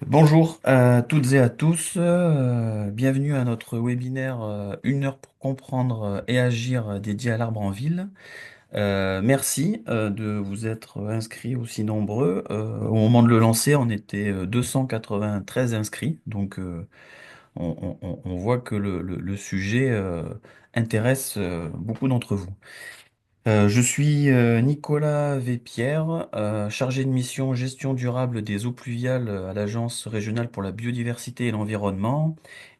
Bonjour à toutes et à tous, bienvenue à notre webinaire Une heure pour comprendre et agir dédié à l'arbre en ville. Merci de vous être inscrits aussi nombreux. Au moment de le lancer, on était 293 inscrits, donc on voit que le sujet intéresse beaucoup d'entre vous. Je suis Nicolas Vépierre, chargé de mission gestion durable des eaux pluviales à l'Agence régionale pour la biodiversité et l'environnement,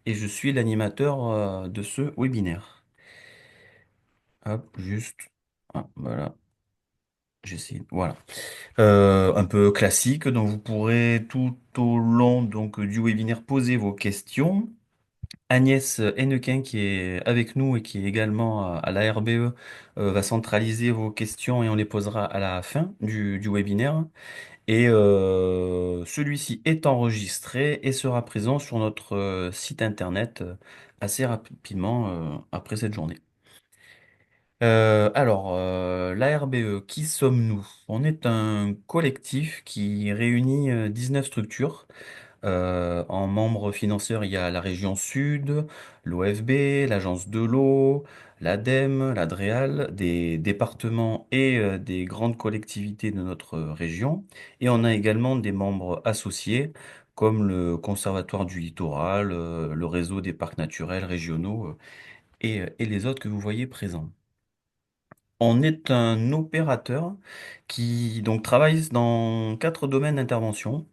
et je suis l'animateur de ce webinaire. Hop, juste, voilà, j'essaie, voilà. Un peu classique, donc vous pourrez tout au long donc du webinaire poser vos questions. Agnès Hennequin, qui est avec nous et qui est également à la RBE, va centraliser vos questions et on les posera à la fin du webinaire. Et celui-ci est enregistré et sera présent sur notre site internet assez rapidement après cette journée. La RBE, qui sommes-nous? On est un collectif qui réunit 19 structures. En membres financeurs, il y a la région Sud, l'OFB, l'Agence de l'eau, l'ADEME, l'ADREAL, des départements et des grandes collectivités de notre région. Et on a également des membres associés comme le Conservatoire du littoral, le réseau des parcs naturels régionaux et les autres que vous voyez présents. On est un opérateur qui donc travaille dans 4 domaines d'intervention: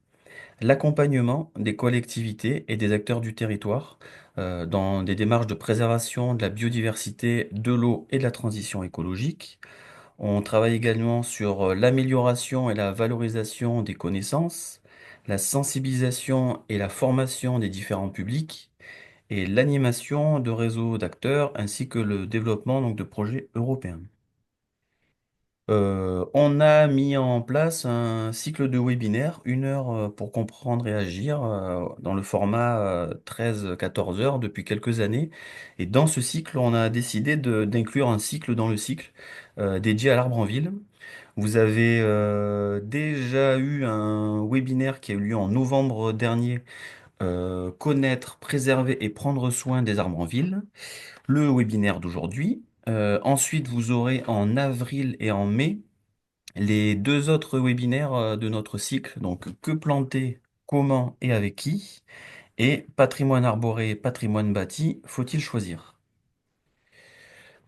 l'accompagnement des collectivités et des acteurs du territoire dans des démarches de préservation de la biodiversité, de l'eau et de la transition écologique. On travaille également sur l'amélioration et la valorisation des connaissances, la sensibilisation et la formation des différents publics, et l'animation de réseaux d'acteurs ainsi que le développement donc, de projets européens. On a mis en place un cycle de webinaire, 1 heure pour comprendre et agir, dans le format 13-14 heures depuis quelques années. Et dans ce cycle, on a décidé d'inclure un cycle dans le cycle dédié à l'arbre en ville. Vous avez déjà eu un webinaire qui a eu lieu en novembre dernier, connaître, préserver et prendre soin des arbres en ville, le webinaire d'aujourd'hui. Ensuite, vous aurez en avril et en mai les 2 autres webinaires de notre cycle, donc que planter, comment et avec qui, et patrimoine arboré, patrimoine bâti, faut-il choisir?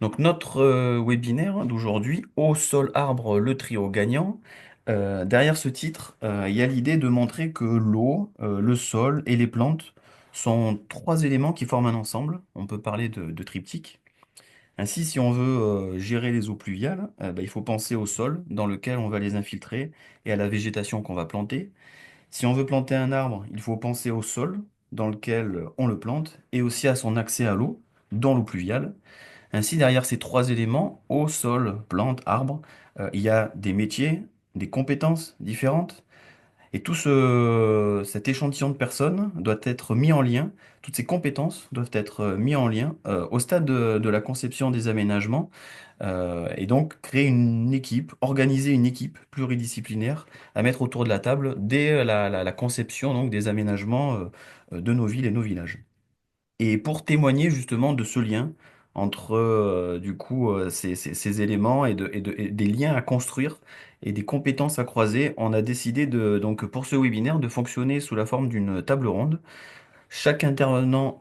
Donc notre webinaire d'aujourd'hui, Eau, sol, arbre, le trio gagnant. Derrière ce titre, il y a l'idée de montrer que l'eau, le sol et les plantes sont 3 éléments qui forment un ensemble. On peut parler de triptyque. Ainsi, si on veut gérer les eaux pluviales, il faut penser au sol dans lequel on va les infiltrer et à la végétation qu'on va planter. Si on veut planter un arbre, il faut penser au sol dans lequel on le plante et aussi à son accès à l'eau dans l'eau pluviale. Ainsi, derrière ces 3 éléments, eau, sol, plante, arbre, il y a des métiers, des compétences différentes et cet échantillon de personnes doit être mis en lien, toutes ces compétences doivent être mis en lien au stade de la conception des aménagements et donc créer une équipe, organiser une équipe pluridisciplinaire à mettre autour de la table dès la conception donc, des aménagements de nos villes et nos villages. Et pour témoigner justement de ce lien entre ces éléments et des liens à construire et des compétences à croiser, on a décidé donc pour ce webinaire de fonctionner sous la forme d'une table ronde. Chaque intervenant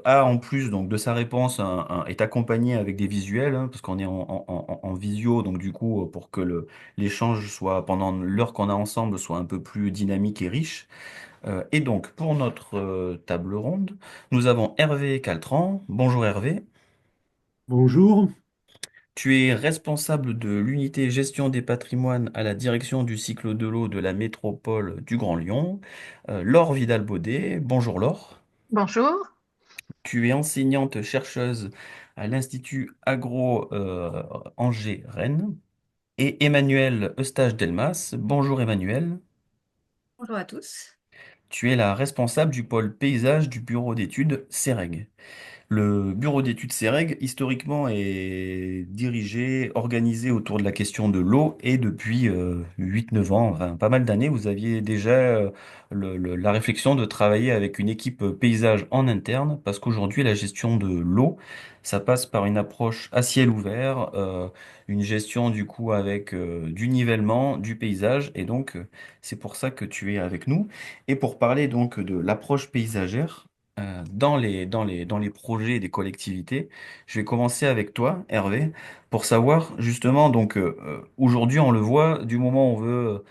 a en plus donc de sa réponse est accompagné avec des visuels, hein, parce qu'on est en visio, donc du coup pour que l'échange soit pendant l'heure qu'on a ensemble soit un peu plus dynamique et riche. Et donc, pour notre table ronde, nous avons Hervé Caltran. Bonjour Hervé. Bonjour. Tu es responsable de l'unité gestion des patrimoines à la direction du cycle de l'eau de la métropole du Grand Lyon. Laure Vidal-Baudet. Bonjour Laure. Bonjour. Tu es enseignante chercheuse à l'Institut Agro Angers-Rennes. Et Emmanuel Eustache-Delmas. Bonjour Emmanuel. Bonjour à tous. Tu es la responsable du pôle paysage du bureau d'études CEREG. Le bureau d'études CEREG, historiquement, est dirigé, organisé autour de la question de l'eau et depuis 8-9 ans, enfin, pas mal d'années, vous aviez déjà la réflexion de travailler avec une équipe paysage en interne parce qu'aujourd'hui, la gestion de l'eau, ça passe par une approche à ciel ouvert, une gestion du coup avec du nivellement, du paysage et donc c'est pour ça que tu es avec nous. Et pour parler donc de l'approche paysagère, dans les projets des collectivités. Je vais commencer avec toi, Hervé, pour savoir justement, donc aujourd'hui on le voit, du moment où on veut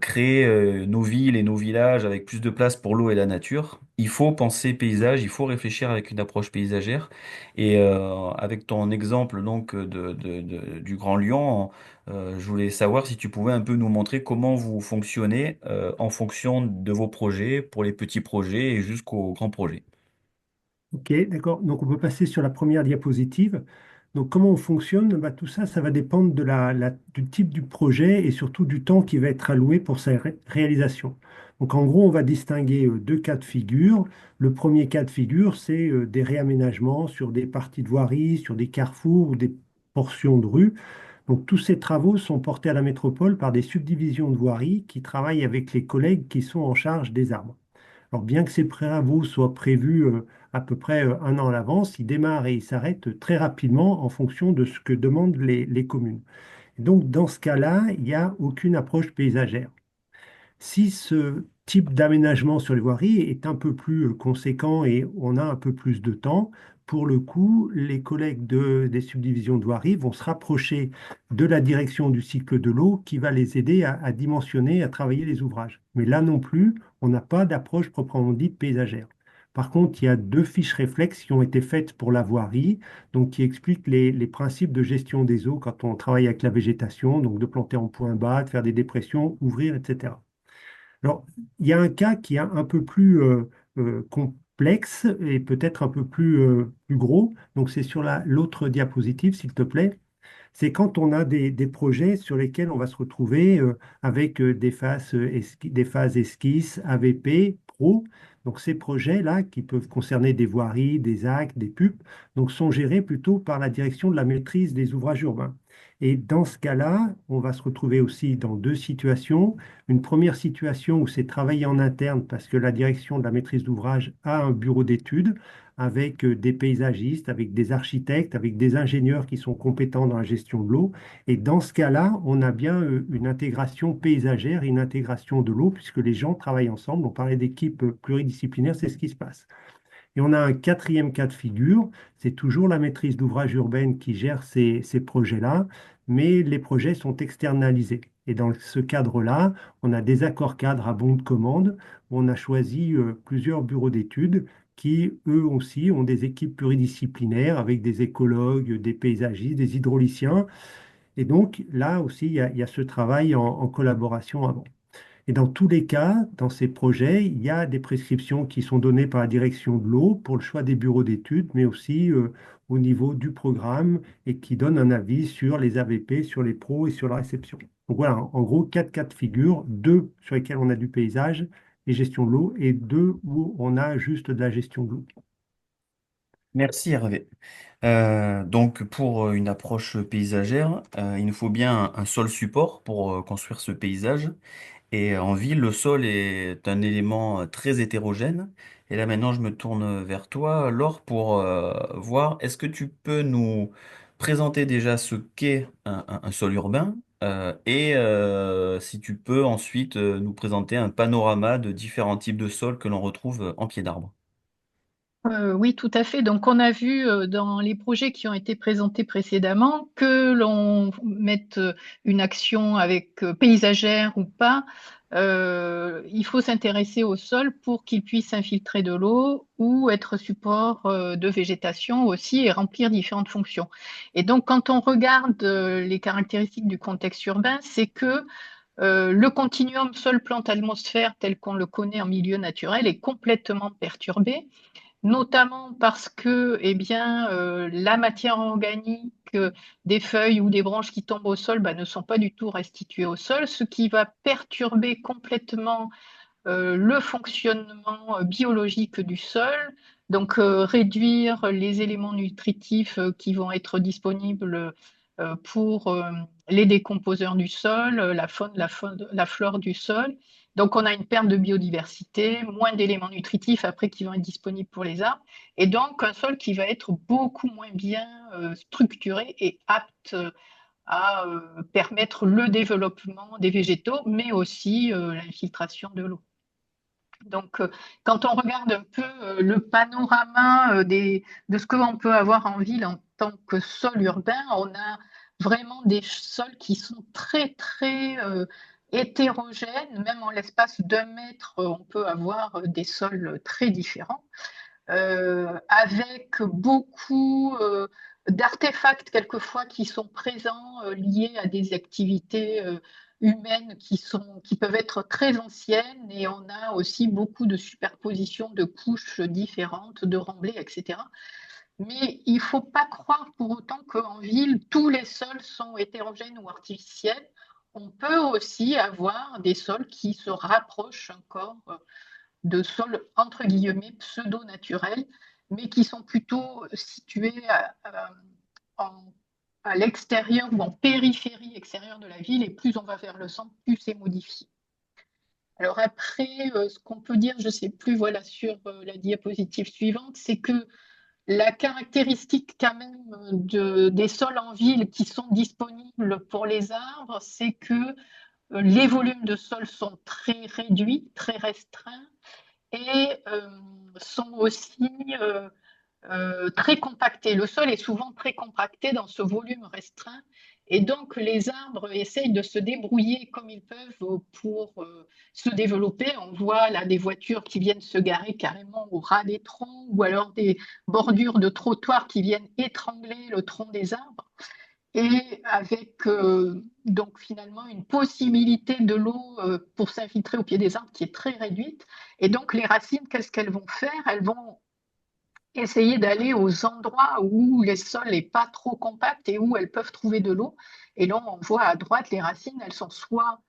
créer nos villes et nos villages avec plus de place pour l'eau et la nature, il faut penser paysage, il faut réfléchir avec une approche paysagère. Et avec ton exemple donc du Grand Lyon, je voulais savoir si tu pouvais un peu nous montrer comment vous fonctionnez en fonction de vos projets, pour les petits projets et jusqu'aux grands projets. Ok, d'accord. Donc, on peut passer sur la première diapositive. Donc, comment on fonctionne? Bah, tout ça, ça va dépendre de du type du projet et surtout du temps qui va être alloué pour sa réalisation. Donc, en gros, on va distinguer deux cas de figure. Le premier cas de figure, c'est des réaménagements sur des parties de voirie, sur des carrefours ou des portions de rue. Donc, tous ces travaux sont portés à la métropole par des subdivisions de voirie qui travaillent avec les collègues qui sont en charge des arbres. Alors, bien que ces travaux soient prévus à peu près un an à l'avance, ils démarrent et ils s'arrêtent très rapidement en fonction de ce que demandent les communes. Et donc, dans ce cas-là, il n'y a aucune approche paysagère. Si ce type d'aménagement sur les voiries est un peu plus conséquent et on a un peu plus de temps, pour le coup, les collègues des subdivisions de voiries vont se rapprocher de la direction du cycle de l'eau qui va les aider à dimensionner, à travailler les ouvrages. Mais là non plus, on n'a pas d'approche proprement dite paysagère. Par contre, il y a deux fiches réflexes qui ont été faites pour la voirie, donc qui expliquent les principes de gestion des eaux quand on travaille avec la végétation, donc de planter en point bas, de faire des dépressions, ouvrir, etc. Alors, il y a un cas qui est un peu plus complexe et peut-être un peu plus gros. Donc, c'est sur l'autre diapositive, s'il te plaît. C'est quand on a des projets sur lesquels on va se retrouver avec des phases esquisses, AVP, Pro. Donc ces projets-là, qui peuvent concerner des voiries, des actes, des PUP, donc sont gérés plutôt par la direction de la maîtrise des ouvrages urbains. Et dans ce cas-là, on va se retrouver aussi dans deux situations. Une première situation où c'est travaillé en interne parce que la direction de la maîtrise d'ouvrage a un bureau d'études avec des paysagistes, avec des architectes, avec des ingénieurs qui sont compétents dans la gestion de l'eau. Et dans ce cas-là, on a bien une intégration paysagère, une intégration de l'eau, puisque les gens travaillent ensemble. On parlait d'équipe pluridisciplinaire, c'est ce qui se passe. Et on a un quatrième cas de figure, c'est toujours la maîtrise d'ouvrage urbaine qui gère ces projets-là, mais les projets sont externalisés. Et dans ce cadre-là, on a des accords cadres à bon de commande, où on a choisi plusieurs bureaux d'études qui, eux aussi, ont des équipes pluridisciplinaires avec des écologues, des paysagistes, des hydrauliciens. Et donc là aussi, il y a ce travail en collaboration avant. Et dans tous les cas, dans ces projets, il y a des prescriptions qui sont données par la direction de l'eau pour le choix des bureaux d'études, mais aussi au niveau du programme et qui donnent un avis sur les AVP, sur les pros et sur la réception. Donc voilà, en gros, quatre cas de figure, deux sur lesquels on a du paysage et gestion de l'eau, et deux où on a juste de la gestion de l'eau. Merci Hervé. Donc pour une approche paysagère, il nous faut bien un sol support pour construire ce paysage. Et en ville, le sol est un élément très hétérogène. Et là maintenant, je me tourne vers toi, Laure, pour voir, est-ce que tu peux nous présenter déjà ce qu'est un sol urbain et si tu peux ensuite nous présenter un panorama de différents types de sols que l'on retrouve en pied d'arbre. Oui, tout à fait. Donc, on a vu dans les projets qui ont été présentés précédemment que l'on mette une action avec paysagère ou pas, il faut s'intéresser au sol pour qu'il puisse infiltrer de l'eau ou être support de végétation aussi et remplir différentes fonctions. Et donc, quand on regarde les caractéristiques du contexte urbain, c'est que le continuum sol-plante-atmosphère tel qu'on le connaît en milieu naturel est complètement perturbé, notamment parce que eh bien, la matière organique des feuilles ou des branches qui tombent au sol bah, ne sont pas du tout restituées au sol, ce qui va perturber complètement le fonctionnement biologique du sol, Donc, réduire les éléments nutritifs qui vont être disponibles pour les décomposeurs du sol, la flore du sol. Donc, on a une perte de biodiversité, moins d'éléments nutritifs après qui vont être disponibles pour les arbres, et donc un sol qui va être beaucoup moins bien structuré et apte à permettre le développement des végétaux, mais aussi l'infiltration de l'eau. Donc, quand on regarde un peu le panorama de ce que l'on peut avoir en ville en tant que sol urbain, on a vraiment des sols qui sont très, très hétérogènes. Même en l'espace d'1 mètre, on peut avoir des sols très différents, avec beaucoup d'artefacts quelquefois qui sont présents, liés à des activités humaines qui peuvent être très anciennes, et on a aussi beaucoup de superpositions de couches différentes, de remblais, etc. Mais il ne faut pas croire pour autant qu'en ville, tous les sols sont hétérogènes ou artificiels. On peut aussi avoir des sols qui se rapprochent encore de sols entre guillemets pseudo-naturels, mais qui sont plutôt situés en- à l'extérieur ou en périphérie extérieure de la ville, et plus on va vers le centre, plus c'est modifié. Alors après, ce qu'on peut dire, je ne sais plus, voilà, sur la diapositive suivante, c'est que la caractéristique quand même des sols en ville qui sont disponibles pour les arbres, c'est que les volumes de sol sont très réduits, très restreints, et sont aussi très compactés. Le sol est souvent très compacté dans ce volume restreint, et donc les arbres essayent de se débrouiller comme ils peuvent pour se développer. On voit là des voitures qui viennent se garer carrément au ras des troncs, ou alors des bordures de trottoirs qui viennent étrangler le tronc des arbres, et avec donc finalement une possibilité de l'eau pour s'infiltrer au pied des arbres qui est très réduite. Et donc les racines, qu'est-ce qu'elles vont faire? Elles vont essayer d'aller aux endroits où le sol n'est pas trop compact et où elles peuvent trouver de l'eau. Et là, on voit à droite, les racines, elles sont soit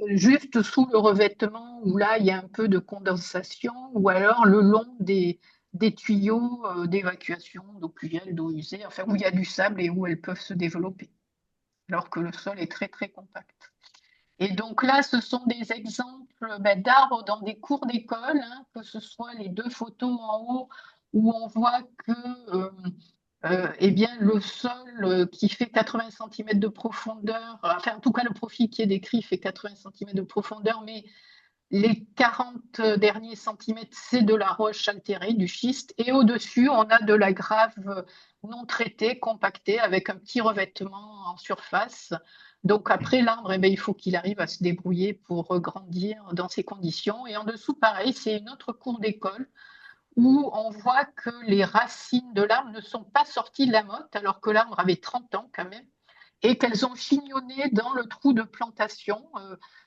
juste sous le revêtement, où là, il y a un peu de condensation, ou alors le long des tuyaux d'évacuation d'eau pluviale, d'eau usée, enfin, où il y a du sable et où elles peuvent se développer, alors que le sol est très, très compact. Et donc là, ce sont des exemples d'arbres dans des cours d'école, hein, que ce soit les deux photos en haut où on voit que eh bien, le sol qui fait 80 centimètres de profondeur, enfin en tout cas le profil qui est décrit fait 80 centimètres de profondeur, mais les 40 derniers centimètres, c'est de la roche altérée, du schiste, et au-dessus, on a de la grave non traitée, compactée, avec un petit revêtement en surface. Donc après, l'arbre, eh bien, il faut qu'il arrive à se débrouiller pour grandir dans ces conditions. Et en dessous, pareil, c'est une autre cour d'école où on voit que les racines de l'arbre ne sont pas sorties de la motte, alors que l'arbre avait 30 ans quand même, et qu'elles ont chignonné dans le trou de plantation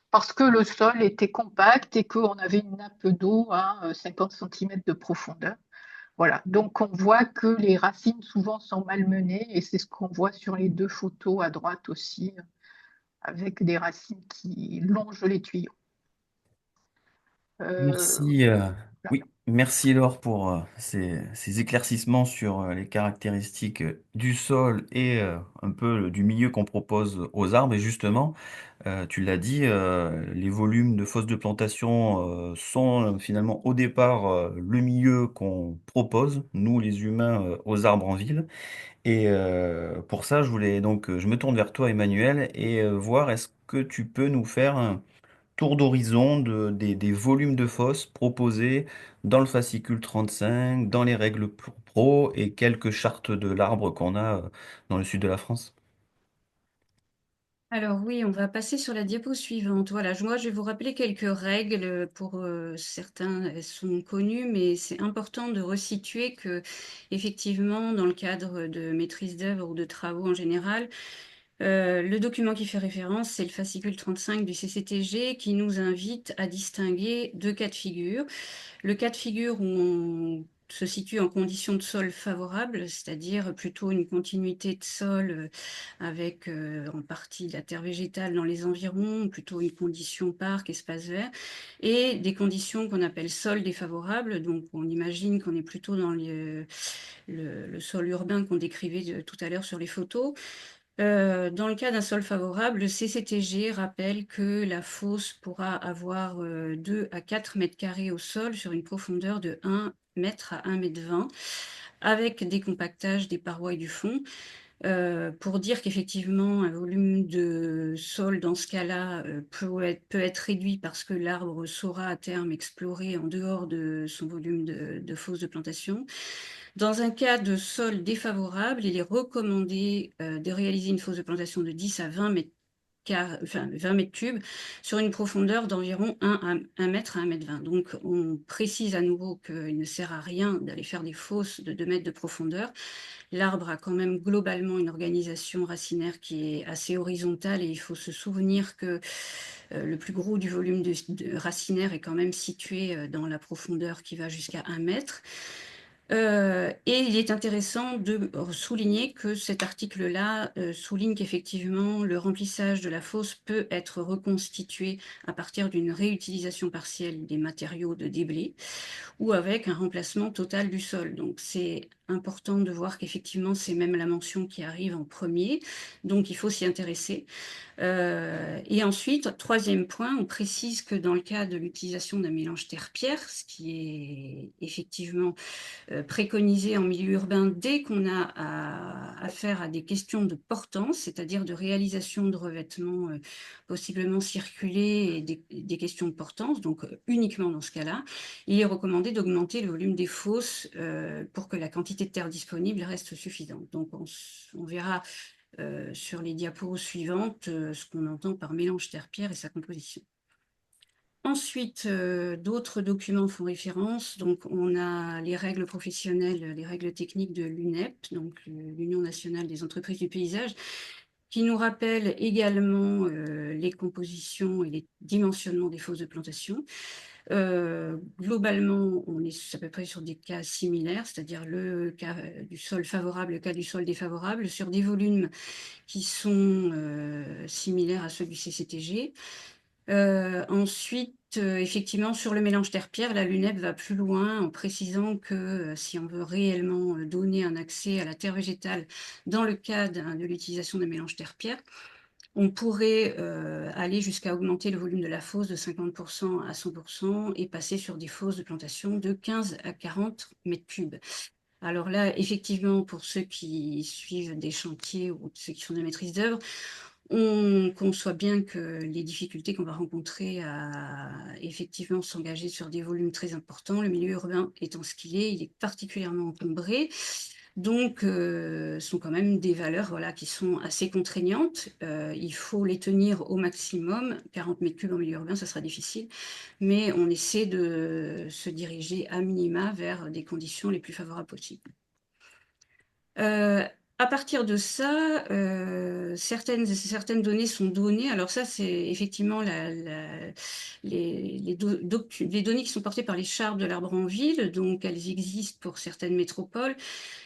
parce que le sol était compact et qu'on avait une nappe d'eau à 50 centimètres de profondeur. Voilà, donc on voit que les racines souvent sont malmenées, et c'est ce qu'on voit sur les deux photos à droite aussi, avec des racines qui longent les tuyaux. Euh, Merci, voilà. oui, merci Laure pour ces éclaircissements sur les caractéristiques du sol et un peu du milieu qu'on propose aux arbres. Et justement, tu l'as dit, les volumes de fosses de plantation sont finalement au départ le milieu qu'on propose, nous les humains, aux arbres en ville. Et pour ça, je me tourne vers toi, Emmanuel, et voir est-ce que tu peux nous faire un tour d'horizon des volumes de fosses proposés dans le fascicule 35, dans les règles pour pro et quelques chartes de l'arbre qu'on a dans le sud de la France. Alors oui, on va passer sur la diapo suivante. Voilà, moi je vais vous rappeler quelques règles. Pour certains, elles sont connues, mais c'est important de resituer que, effectivement, dans le cadre de maîtrise d'œuvre ou de travaux en général, le document qui fait référence, c'est le fascicule 35 du CCTG, qui nous invite à distinguer deux cas de figure. Le cas de figure où on se situe en conditions de sol favorables, c'est-à-dire plutôt une continuité de sol avec en partie de la terre végétale dans les environs, plutôt une condition parc, espace vert, et des conditions qu'on appelle sol défavorables. Donc on imagine qu'on est plutôt dans le sol urbain qu'on décrivait tout à l'heure sur les photos. Dans le cas d'un sol favorable, le CCTG rappelle que la fosse pourra avoir 2 à 4 mètres carrés au sol sur une profondeur de 1 mètre à 1 mètre 20, avec décompactage des parois et du fond. Pour dire qu'effectivement, un volume de sol dans ce cas-là peut être réduit parce que l'arbre saura à terme explorer en dehors de son volume de fosse de plantation. Dans un cas de sol défavorable, il est recommandé de réaliser une fosse de plantation de 10 à 20 mètres, 20 mètres cubes sur une profondeur d'environ 1 mètre à 1 mètre 20. Donc on précise à nouveau qu'il ne sert à rien d'aller faire des fosses de 2 mètres de profondeur. L'arbre a quand même globalement une organisation racinaire qui est assez horizontale et il faut se souvenir que le plus gros du volume de racinaire est quand même situé dans la profondeur qui va jusqu'à 1 mètre. Et il est intéressant de souligner que cet article-là souligne qu'effectivement, le remplissage de la fosse peut être reconstitué à partir d'une réutilisation partielle des matériaux de déblai ou avec un remplacement total du sol. Donc c'est important de voir qu'effectivement, c'est même la mention qui arrive en premier, donc il faut s'y intéresser. Et ensuite, troisième point, on précise que dans le cas de l'utilisation d'un mélange terre-pierre, ce qui est effectivement préconisé en milieu urbain dès qu'on a affaire à des questions de portance, c'est-à-dire de réalisation de revêtements possiblement circulés et des questions de portance, donc uniquement dans ce cas-là, il est recommandé d'augmenter le volume des fosses pour que la quantité de terre disponible reste suffisante. Donc on verra sur les diapos suivantes ce qu'on entend par mélange terre-pierre et sa composition. Ensuite, d'autres documents font référence. Donc, on a les règles professionnelles, les règles techniques de l'UNEP, donc l'Union nationale des entreprises du paysage, qui nous rappellent également les compositions et les dimensionnements des fosses de plantation. Globalement, on est à peu près sur des cas similaires, c'est-à-dire le cas du sol favorable, le cas du sol défavorable, sur des volumes qui sont similaires à ceux du CCTG. Ensuite, effectivement, sur le mélange terre-pierre, la LUNEP va plus loin en précisant que si on veut réellement donner un accès à la terre végétale dans le cadre de l'utilisation des mélanges terre-pierre, on pourrait aller jusqu'à augmenter le volume de la fosse de 50% à 100% et passer sur des fosses de plantation de 15 à 40 mètres cubes. Alors là, effectivement, pour ceux qui suivent des chantiers ou ceux qui font des maîtrises d'œuvre, on conçoit bien que les difficultés qu'on va rencontrer à effectivement s'engager sur des volumes très importants, le milieu urbain étant ce qu'il est, il est particulièrement encombré. Donc, sont quand même des valeurs voilà, qui sont assez contraignantes. Il faut les tenir au maximum. 40 mètres cubes en milieu urbain, ça sera difficile. Mais on essaie de se diriger à minima vers des conditions les plus favorables possibles. À partir de ça, certaines données sont données. Alors ça, c'est effectivement les données qui sont portées par les chartes de l'arbre en ville. Donc, elles existent pour certaines métropoles.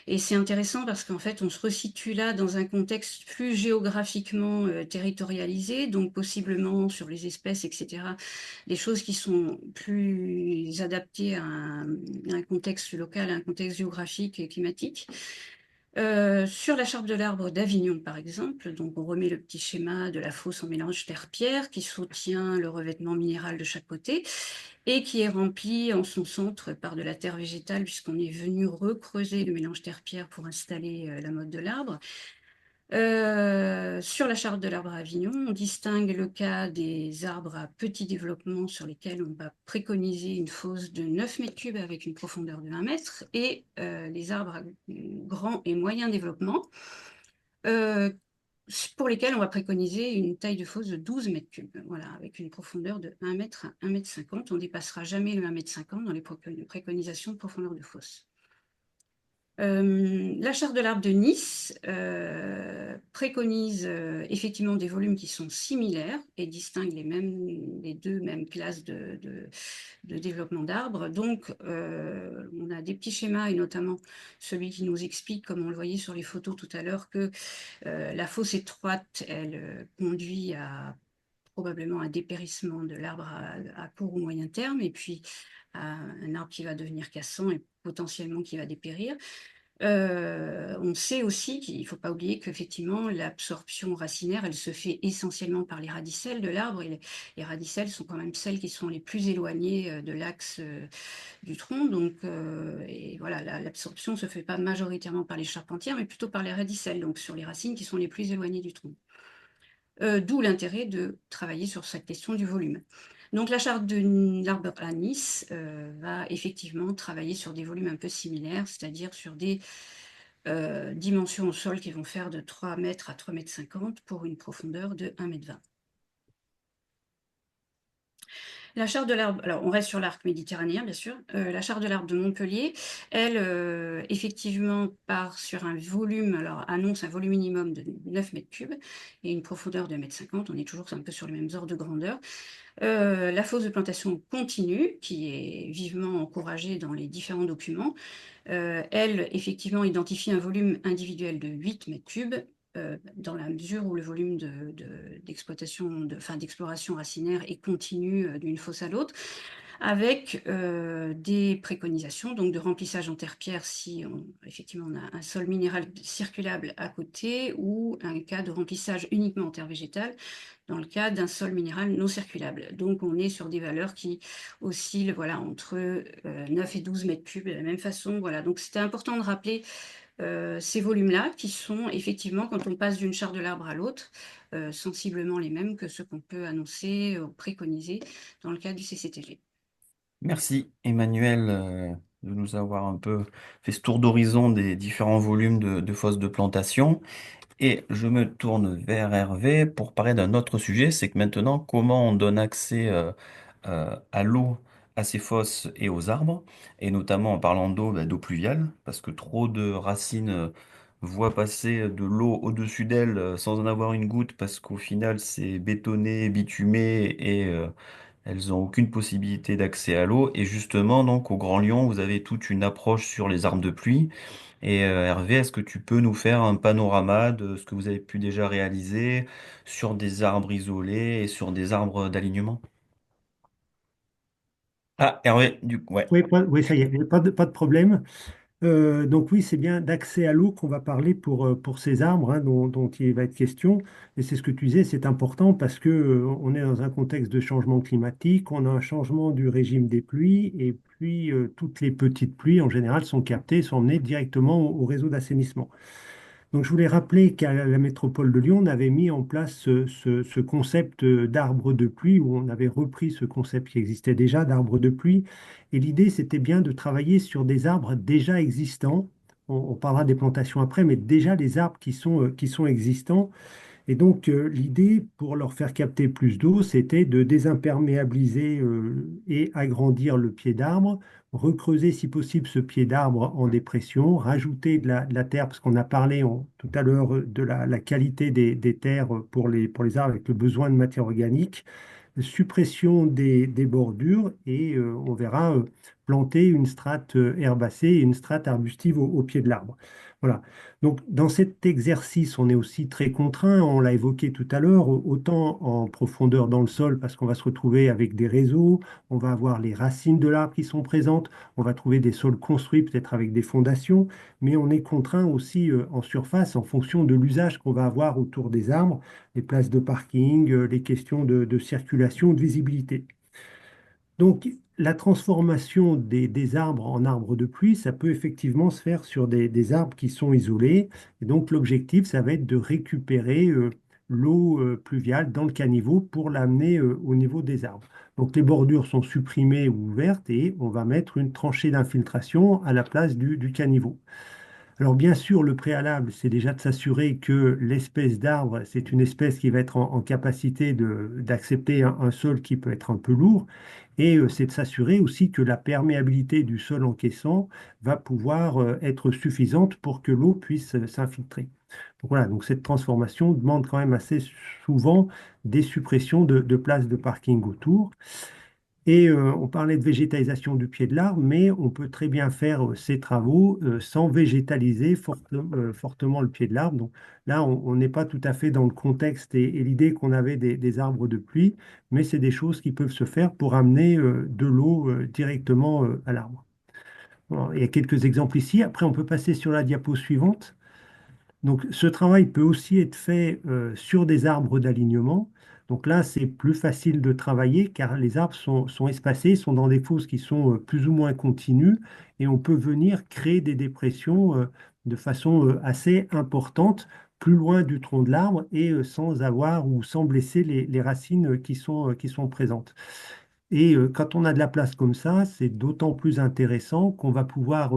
Et c'est intéressant parce qu'en fait, on se resitue là dans un contexte plus géographiquement territorialisé, donc possiblement sur les espèces, etc. Des choses qui sont plus adaptées à un contexte local, à un contexte géographique et climatique. Sur la charte de l'arbre d'Avignon, par exemple, donc on remet le petit schéma de la fosse en mélange terre-pierre qui soutient le revêtement minéral de chaque côté et qui est rempli en son centre par de la terre végétale puisqu'on est venu recreuser le mélange terre-pierre pour installer la motte de l'arbre. Sur la charte de l'arbre à Avignon, on distingue le cas des arbres à petit développement sur lesquels on va préconiser une fosse de 9 mètres cubes avec une profondeur de 1 mètre et les arbres à grand et moyen développement pour lesquels on va préconiser une taille de fosse de 12 mètres cubes, voilà, avec une profondeur de 1 mètre à 1 mètre 50. On ne dépassera jamais le 1 mètre 50 dans les préconisations de profondeur de fosse. La charte de l'arbre de Nice préconise effectivement des volumes qui sont similaires et distinguent les deux mêmes classes de développement d'arbres. Donc, on a des petits schémas, et notamment celui qui nous explique, comme on le voyait sur les photos tout à l'heure, que la fosse étroite, elle conduit à probablement un dépérissement de l'arbre à court ou moyen terme, et puis à un arbre qui va devenir cassant et potentiellement qui va dépérir. On sait aussi qu'il ne faut pas oublier qu'effectivement, l'absorption racinaire, elle se fait essentiellement par les radicelles de l'arbre. Et les radicelles sont quand même celles qui sont les plus éloignées de l'axe du tronc. Donc, et voilà, l'absorption ne se fait pas majoritairement par les charpentières, mais plutôt par les radicelles, donc sur les racines qui sont les plus éloignées du tronc. D'où l'intérêt de travailler sur cette question du volume. Donc la charte de l'arbre à Nice va effectivement travailler sur des volumes un peu similaires, c'est-à-dire sur des dimensions au sol qui vont faire de 3 mètres à 3,50 mètres pour une profondeur de 1,20 m. La charte de l'arbre, alors on reste sur l'arc méditerranéen bien sûr, la charte de l'arbre de Montpellier, elle, effectivement part sur un volume, alors annonce un volume minimum de 9 mètres cubes et une profondeur de 1,50 m, on est toujours un peu sur les mêmes ordres de grandeur. La fosse de plantation continue, qui est vivement encouragée dans les différents documents, elle, effectivement, identifie un volume individuel de 8 mètres cubes, dans la mesure où le volume d'exploration racinaire est continu d'une fosse à l'autre, avec des préconisations donc de remplissage en terre-pierre si effectivement on a un sol minéral circulable à côté, ou un cas de remplissage uniquement en terre végétale dans le cas d'un sol minéral non circulable. Donc on est sur des valeurs qui oscillent voilà, entre 9 et 12 mètres cubes de la même façon. Voilà. Donc c'était important de rappeler ces volumes-là qui sont effectivement, quand on passe d'une charte de l'arbre à l'autre, sensiblement les mêmes que ceux qu'on peut annoncer ou préconiser dans le cas du CCTG. Merci Emmanuel de nous avoir un peu fait ce tour d'horizon des différents volumes de fosses de plantation. Et je me tourne vers Hervé pour parler d'un autre sujet, c'est que maintenant, comment on donne accès à l'eau, à ces fosses et aux arbres, et notamment en parlant d'eau, d'eau pluviale, parce que trop de racines voient passer de l'eau au-dessus d'elles sans en avoir une goutte, parce qu'au final c'est bétonné, bitumé, et elles n'ont aucune possibilité d'accès à l'eau. Et justement, donc au Grand Lyon, vous avez toute une approche sur les arbres de pluie. Et Hervé, est-ce que tu peux nous faire un panorama de ce que vous avez pu déjà réaliser sur des arbres isolés et sur des arbres d'alignement? Ah, Hervé, du coup, ouais. Oui, oui, ça y est, pas de problème. Donc oui, c'est bien d'accès à l'eau qu'on va parler pour ces arbres hein, dont il va être question. Et c'est ce que tu disais, c'est important parce que on est dans un contexte de changement climatique, on a un changement du régime des pluies, et puis toutes les petites pluies en général sont captées, sont emmenées directement au réseau d'assainissement. Donc, je voulais rappeler qu'à la métropole de Lyon, on avait mis en place ce concept d'arbre de pluie, où on avait repris ce concept qui existait déjà d'arbre de pluie. Et l'idée, c'était bien de travailler sur des arbres déjà existants. On parlera des plantations après, mais déjà les arbres qui sont existants. Et donc, l'idée pour leur faire capter plus d'eau, c'était de désimperméabiliser et agrandir le pied d'arbre, recreuser si possible ce pied d'arbre en dépression, rajouter de la terre, parce qu'on a parlé tout à l'heure de la qualité des terres pour les arbres avec le besoin de matière organique, suppression des bordures, et on verra planter une strate herbacée et une strate arbustive au pied de l'arbre. Voilà. Donc, dans cet exercice, on est aussi très contraint, on l'a évoqué tout à l'heure, autant en profondeur dans le sol, parce qu'on va se retrouver avec des réseaux, on va avoir les racines de l'arbre qui sont présentes, on va trouver des sols construits, peut-être avec des fondations, mais on est contraint aussi en surface en fonction de l'usage qu'on va avoir autour des arbres, les places de parking, les questions de circulation, de visibilité. Donc, la transformation des arbres en arbres de pluie, ça peut effectivement se faire sur des arbres qui sont isolés. Et donc, l'objectif, ça va être de récupérer l'eau pluviale dans le caniveau pour l'amener au niveau des arbres. Donc, les bordures sont supprimées ou ouvertes, et on va mettre une tranchée d'infiltration à la place du caniveau. Alors bien sûr, le préalable, c'est déjà de s'assurer que l'espèce d'arbre, c'est une espèce qui va être en capacité d'accepter un sol qui peut être un peu lourd. Et c'est de s'assurer aussi que la perméabilité du sol encaissant va pouvoir être suffisante pour que l'eau puisse s'infiltrer. Donc voilà, donc cette transformation demande quand même assez souvent des suppressions de places de parking autour. Et on parlait de végétalisation du pied de l'arbre, mais on peut très bien faire ces travaux sans végétaliser fortement le pied de l'arbre. Donc là, on n'est pas tout à fait dans le contexte et l'idée qu'on avait des arbres de pluie, mais c'est des choses qui peuvent se faire pour amener de l'eau directement à l'arbre. Bon, il y a quelques exemples ici. Après, on peut passer sur la diapo suivante. Donc, ce travail peut aussi être fait sur des arbres d'alignement. Donc là, c'est plus facile de travailler car les arbres sont espacés, sont dans des fosses qui sont plus ou moins continues et on peut venir créer des dépressions de façon assez importante, plus loin du tronc de l'arbre et sans avoir ou sans blesser les racines qui sont présentes. Et quand on a de la place comme ça, c'est d'autant plus intéressant qu'on va pouvoir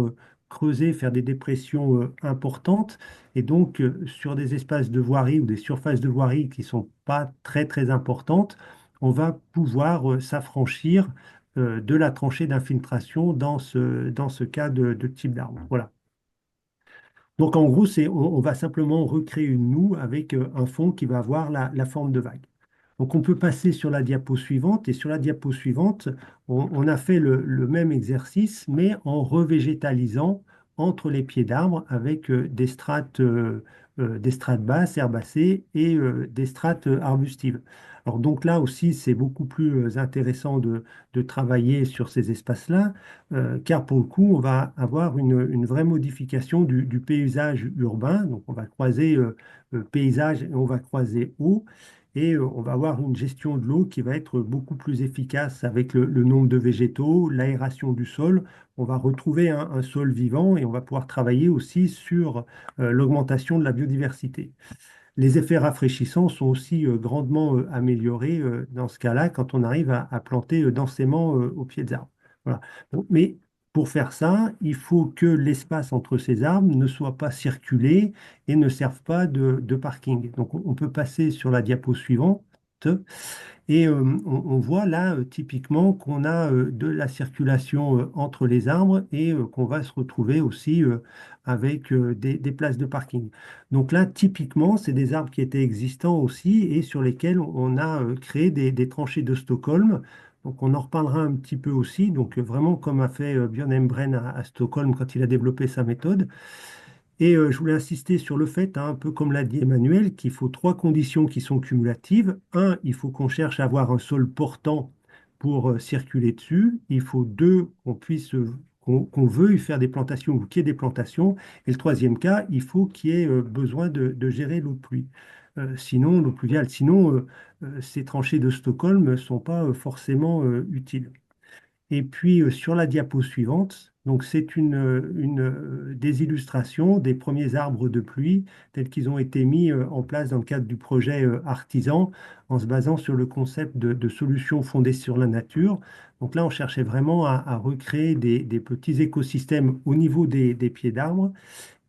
creuser, faire des dépressions importantes. Et donc, sur des espaces de voirie ou des surfaces de voirie qui ne sont pas très, très importantes, on va pouvoir s'affranchir de la tranchée d'infiltration dans ce cas de type d'arbre. Voilà. Donc, en gros, on va simplement recréer une noue avec un fond qui va avoir la forme de vague. Donc, on peut passer sur la diapo suivante. Et sur la diapo suivante, on a fait le même exercice, mais en revégétalisant entre les pieds d'arbres avec des strates basses, herbacées et des strates arbustives. Alors, donc là aussi, c'est beaucoup plus intéressant de travailler sur ces espaces-là, car pour le coup, on va avoir une vraie modification du paysage urbain. Donc, on va croiser paysage et on va croiser eau. Et on va avoir une gestion de l'eau qui va être beaucoup plus efficace avec le nombre de végétaux, l'aération du sol. On va retrouver un sol vivant et on va pouvoir travailler aussi sur l'augmentation de la biodiversité. Les effets rafraîchissants sont aussi grandement améliorés dans ce cas-là quand on arrive à planter densément au pied des arbres. Voilà. Mais pour faire ça, il faut que l'espace entre ces arbres ne soit pas circulé et ne serve pas de parking. Donc on peut passer sur la diapo suivante. Et on voit là typiquement qu'on a de la circulation entre les arbres et qu'on va se retrouver aussi avec des places de parking. Donc là, typiquement, c'est des arbres qui étaient existants aussi et sur lesquels on a créé des tranchées de Stockholm. Donc on en reparlera un petit peu aussi. Donc vraiment comme a fait Björn Hembren à Stockholm quand il a développé sa méthode. Et je voulais insister sur le fait, hein, un peu comme l'a dit Emmanuel, qu'il faut trois conditions qui sont cumulatives. Un, il faut qu'on cherche à avoir un sol portant pour circuler dessus. Il faut deux, qu'on veuille faire des plantations ou qu'il y ait des plantations. Et le troisième cas, il faut qu'il y ait besoin de gérer l'eau de pluie. Sinon, l'eau pluviale, sinon, ces tranchées de Stockholm ne sont pas forcément utiles. Et puis sur la diapo suivante, donc c'est des illustrations des premiers arbres de pluie tels qu'ils ont été mis en place dans le cadre du projet Artisan en se basant sur le concept de solutions fondées sur la nature. Donc là, on cherchait vraiment à recréer des petits écosystèmes au niveau des pieds d'arbres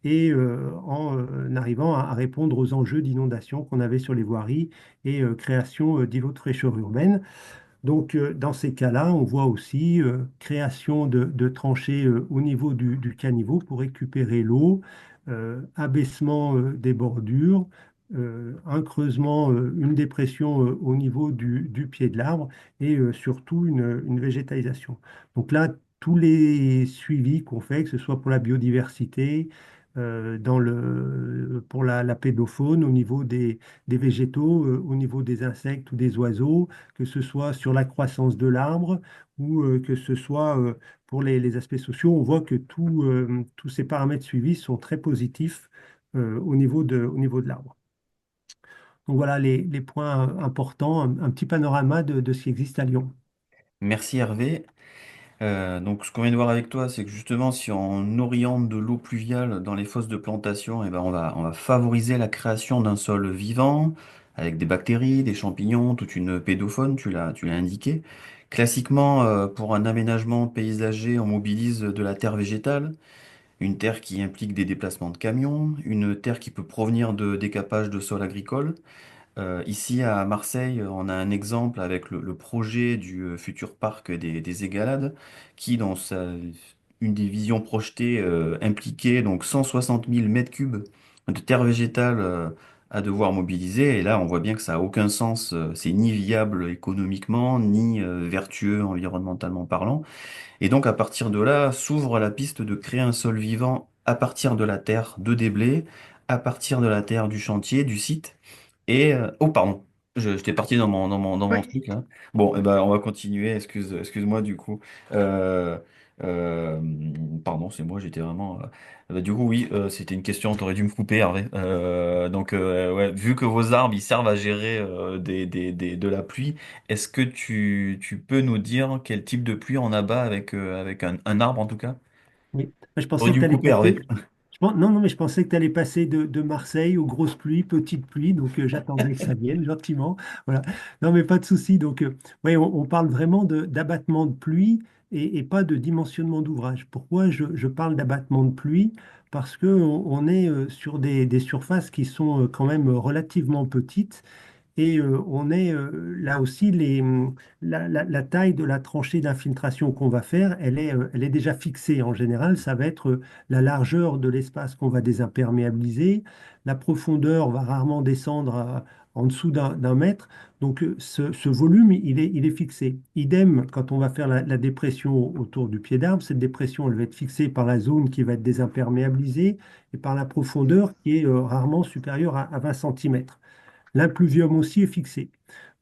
et en arrivant à répondre aux enjeux d'inondation qu'on avait sur les voiries et création d'îlots de fraîcheur urbaine. Donc, dans ces cas-là, on voit aussi création de tranchées au niveau du caniveau pour récupérer l'eau, abaissement des bordures, un creusement, une dépression au niveau du pied de l'arbre et surtout une végétalisation. Donc là, tous les suivis qu'on fait, que ce soit pour la biodiversité, pour la pédofaune, au niveau des végétaux, au niveau des insectes ou des oiseaux, que ce soit sur la croissance de l'arbre ou que ce soit pour les aspects sociaux, on voit que tous ces paramètres suivis sont très positifs au niveau de l'arbre. Donc voilà les points importants, un petit panorama de ce qui existe à Lyon. Merci Hervé. Donc, ce qu'on vient de voir avec toi, c'est que justement, si on oriente de l'eau pluviale dans les fosses de plantation, eh ben, on va favoriser la création d'un sol vivant, avec des bactéries, des champignons, toute une pédofaune, tu l'as indiqué. Classiquement, pour un aménagement paysager, on mobilise de la terre végétale. une terre qui implique des déplacements de camions, une terre qui peut provenir de décapage de sol agricole. Ici à Marseille, on a un exemple avec le projet du futur parc des Égalades, qui une des visions projetées impliquait donc 160 000 mètres cubes de terre végétale à devoir mobiliser. Et là, on voit bien que ça n'a aucun sens. C'est ni viable économiquement, ni vertueux environnementalement parlant. Et donc à partir de là, s'ouvre la piste de créer un sol vivant à partir de la terre de déblai, à partir de la terre du chantier, du site. Oh, pardon, j'étais parti dans mon Oui. truc là. Bon, eh ben, on va continuer, excuse-moi du coup. Euh, euh, Pardon, c'est moi, j'étais vraiment. Du coup, oui, c'était une question, t'aurais dû me couper, Hervé. Donc, ouais, vu que vos arbres, ils servent à gérer de la pluie, est-ce que tu peux nous dire quel type de pluie on abat avec un arbre en tout cas? Oui. Je T'aurais pensais dû que me tu allais couper, Hervé. passer. Non, non, mais je pensais que tu allais passer de Marseille aux grosses pluies, petites pluies. Donc, j'attendais que ça vienne gentiment. Voilà. Non, mais pas de souci. Donc, ouais, on parle vraiment d'abattement de pluie et pas de dimensionnement d'ouvrage. Pourquoi je parle d'abattement de pluie? Parce qu'on est sur des surfaces qui sont quand même relativement petites. Et on est là aussi, la taille de la tranchée d'infiltration qu'on va faire, elle est déjà fixée. En général, ça va être la largeur de l'espace qu'on va désimperméabiliser. La profondeur va rarement descendre en dessous d'un mètre. Donc ce volume, il est fixé. Idem, quand on va faire la dépression autour du pied d'arbre, cette dépression, elle va être fixée par la zone qui va être désimperméabilisée et par la profondeur qui est rarement supérieure à 20 cm. L'impluvium aussi est fixé.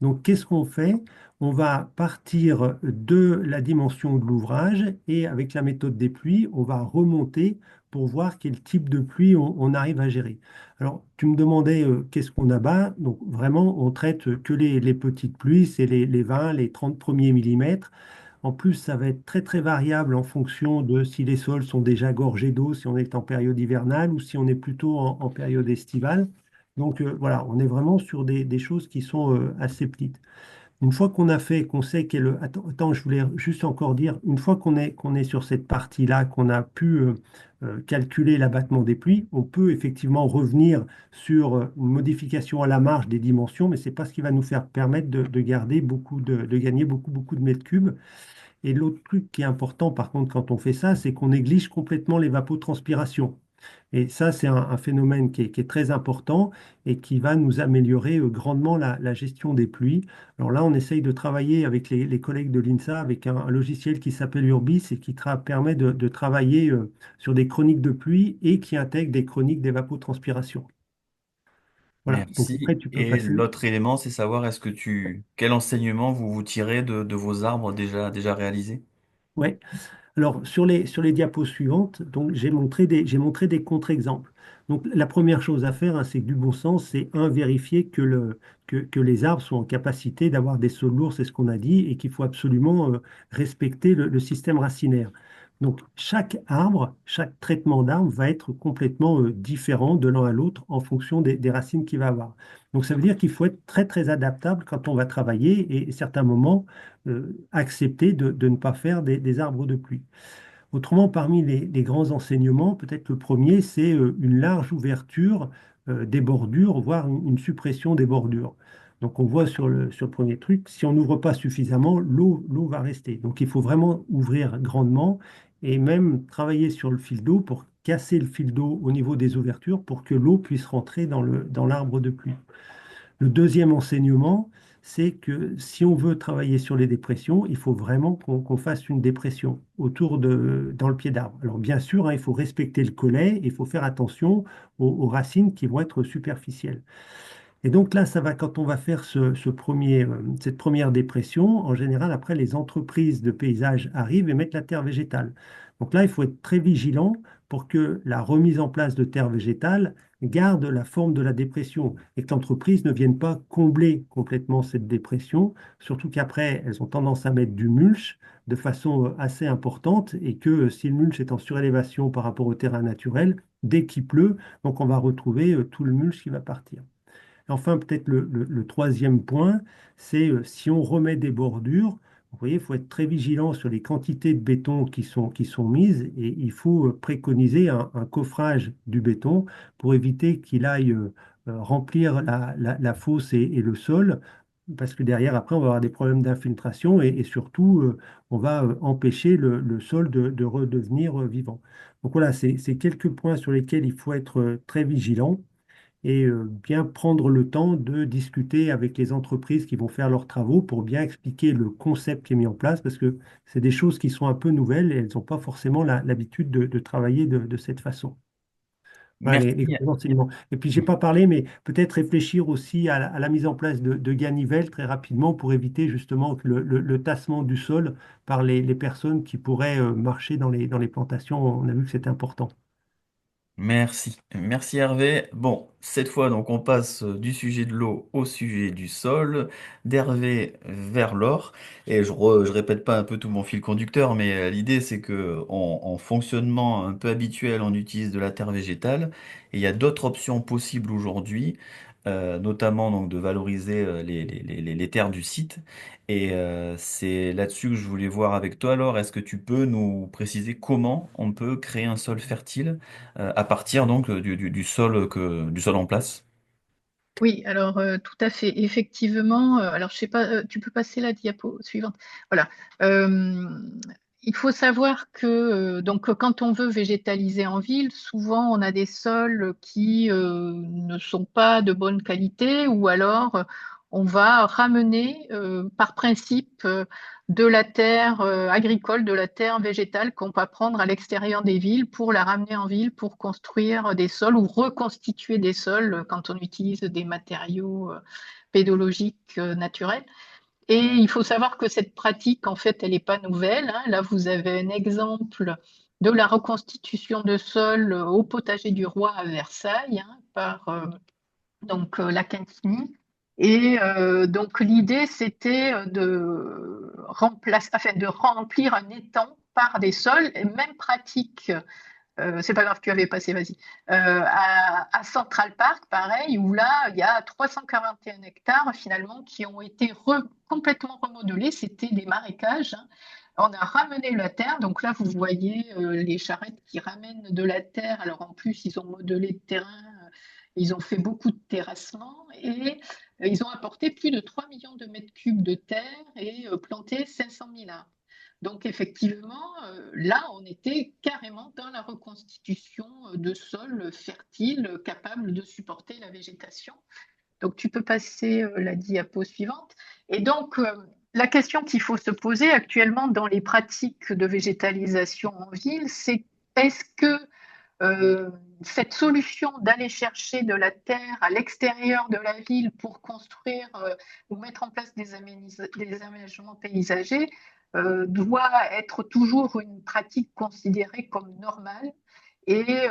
Donc, qu'est-ce qu'on fait? On va partir de la dimension de l'ouvrage et avec la méthode des pluies, on va remonter pour voir quel type de pluie on arrive à gérer. Alors, tu me demandais qu'est-ce qu'on abat. Donc, vraiment, on traite que les petites pluies, c'est les 20, les 30 premiers millimètres. En plus, ça va être très très variable en fonction de si les sols sont déjà gorgés d'eau, si on est en période hivernale ou si on est plutôt en période estivale. Donc voilà, on est vraiment sur des choses qui sont assez petites. Une fois qu'on a fait, qu'on sait qu'elle... Attends, je voulais juste encore dire, une fois qu'on est sur cette partie-là, qu'on a pu calculer l'abattement des pluies, on peut effectivement revenir sur une modification à la marge des dimensions, mais ce n'est pas ce qui va nous faire permettre de garder de gagner beaucoup de mètres cubes. Et l'autre truc qui est important, par contre, quand on fait ça, c'est qu'on néglige complètement l'évapotranspiration. Et ça, c'est un phénomène qui est très important et qui va nous améliorer grandement la gestion des pluies. Alors là, on essaye de travailler avec les collègues de l'INSA avec un logiciel qui s'appelle Urbis et qui permet de travailler sur des chroniques de pluie et qui intègre des chroniques d'évapotranspiration. Voilà, donc après, Merci. tu peux Et passer. l'autre élément, c'est savoir quel enseignement vous tirez de vos arbres déjà réalisés? Ouais. Alors, sur les diapos suivantes, donc, j'ai montré des contre-exemples. Donc, la première chose à faire, hein, c'est que du bon sens, c'est vérifier que les arbres sont en capacité d'avoir des sols lourds, c'est ce qu'on a dit, et qu'il faut absolument respecter le système racinaire. Donc, chaque arbre, chaque traitement d'arbre va être complètement différent de l'un à l'autre en fonction des racines qu'il va avoir. Donc, ça veut dire qu'il faut être très, très adaptable quand on va travailler et à certains moments, accepter de ne pas faire des arbres de pluie. Autrement, parmi les grands enseignements, peut-être le premier, c'est une large ouverture des bordures, voire une suppression des bordures. Donc on voit sur le premier truc, si on n'ouvre pas suffisamment, l'eau va rester. Donc il faut vraiment ouvrir grandement et même travailler sur le fil d'eau pour casser le fil d'eau au niveau des ouvertures pour que l'eau puisse rentrer dans l'arbre de pluie. Le deuxième enseignement, c'est que si on veut travailler sur les dépressions, il faut vraiment qu'on fasse une dépression dans le pied d'arbre. Alors bien sûr, hein, il faut respecter le collet, il faut faire attention aux racines qui vont être superficielles. Et donc là, ça va, quand on va faire cette première dépression, en général, après, les entreprises de paysage arrivent et mettent la terre végétale. Donc là, il faut être très vigilant pour que la remise en place de terre végétale garde la forme de la dépression et que l'entreprise ne vienne pas combler complètement cette dépression, surtout qu'après, elles ont tendance à mettre du mulch de façon assez importante et que si le mulch est en surélévation par rapport au terrain naturel, dès qu'il pleut, donc on va retrouver tout le mulch qui va partir. Enfin, peut-être le troisième point, c'est si on remet des bordures, Vous voyez, il faut être très vigilant sur les quantités de béton qui sont mises et il faut préconiser un coffrage du béton pour éviter qu'il aille remplir la fosse et le sol, parce que derrière, après, on va avoir des problèmes d'infiltration et surtout, on va empêcher le sol de redevenir vivant. Donc voilà, c'est quelques points sur lesquels il faut être très vigilant et bien prendre le temps de discuter avec les entreprises qui vont faire leurs travaux pour bien expliquer le concept qui est mis en place, parce que c'est des choses qui sont un peu nouvelles et elles n'ont pas forcément l'habitude de travailler de cette façon. Voilà les Merci. grands enseignements. Et puis, j'ai pas parlé, mais peut-être réfléchir aussi à la mise en place de ganivelles très rapidement pour éviter justement que le tassement du sol par les personnes qui pourraient marcher dans les plantations. On a vu que c'était important. Merci. Merci Hervé. Bon, cette fois, donc, on passe du sujet de l'eau au sujet du sol, d'Hervé vers l'or. Et je répète pas un peu tout mon fil conducteur, mais l'idée, c'est que en fonctionnement un peu habituel, on utilise de la terre végétale. Et il y a d'autres options possibles aujourd'hui, notamment donc, de valoriser les terres du site. Et c'est là-dessus que je voulais voir avec toi. Alors, est-ce que tu peux nous préciser comment on peut créer un sol fertile? À partir donc du sol du sol en place. Oui, alors tout à fait. Effectivement, alors je sais pas, tu peux passer la diapo suivante. Voilà. Euh, il faut savoir que donc quand on veut végétaliser en ville, souvent on a des sols qui ne sont pas de bonne qualité, ou alors on va ramener par principe de la terre agricole, de la terre végétale qu'on va prendre à l'extérieur des villes pour la ramener en ville pour construire des sols ou reconstituer des sols quand on utilise des matériaux pédologiques naturels. Et il faut savoir que cette pratique, en fait, elle n'est pas nouvelle, hein. Là, vous avez un exemple de la reconstitution de sol au potager du roi à Versailles, hein, par la Quintini. Et donc l'idée, c'était de remplir un étang par des sols, et même pratique, c'est pas grave, tu avais passé, vas-y, à Central Park, pareil, où là, il y a 341 hectares finalement qui ont été complètement remodelés, c'était des marécages, hein. On a ramené la terre, donc là, vous voyez les charrettes qui ramènent de la terre. Alors en plus, ils ont modelé le terrain, ils ont fait beaucoup de terrassement et ils ont apporté plus de 3 millions de mètres cubes de terre et planté 500 000 arbres. Donc effectivement, là, on était carrément dans la reconstitution de sols fertiles capables de supporter la végétation. Donc tu peux passer la diapo suivante. Et donc, la question qu'il faut se poser actuellement dans les pratiques de végétalisation en ville, c'est est-ce que euh, cette solution d'aller chercher de la terre à l'extérieur de la ville pour construire ou mettre en place des aménagements paysagers doit être toujours une pratique considérée comme normale? Et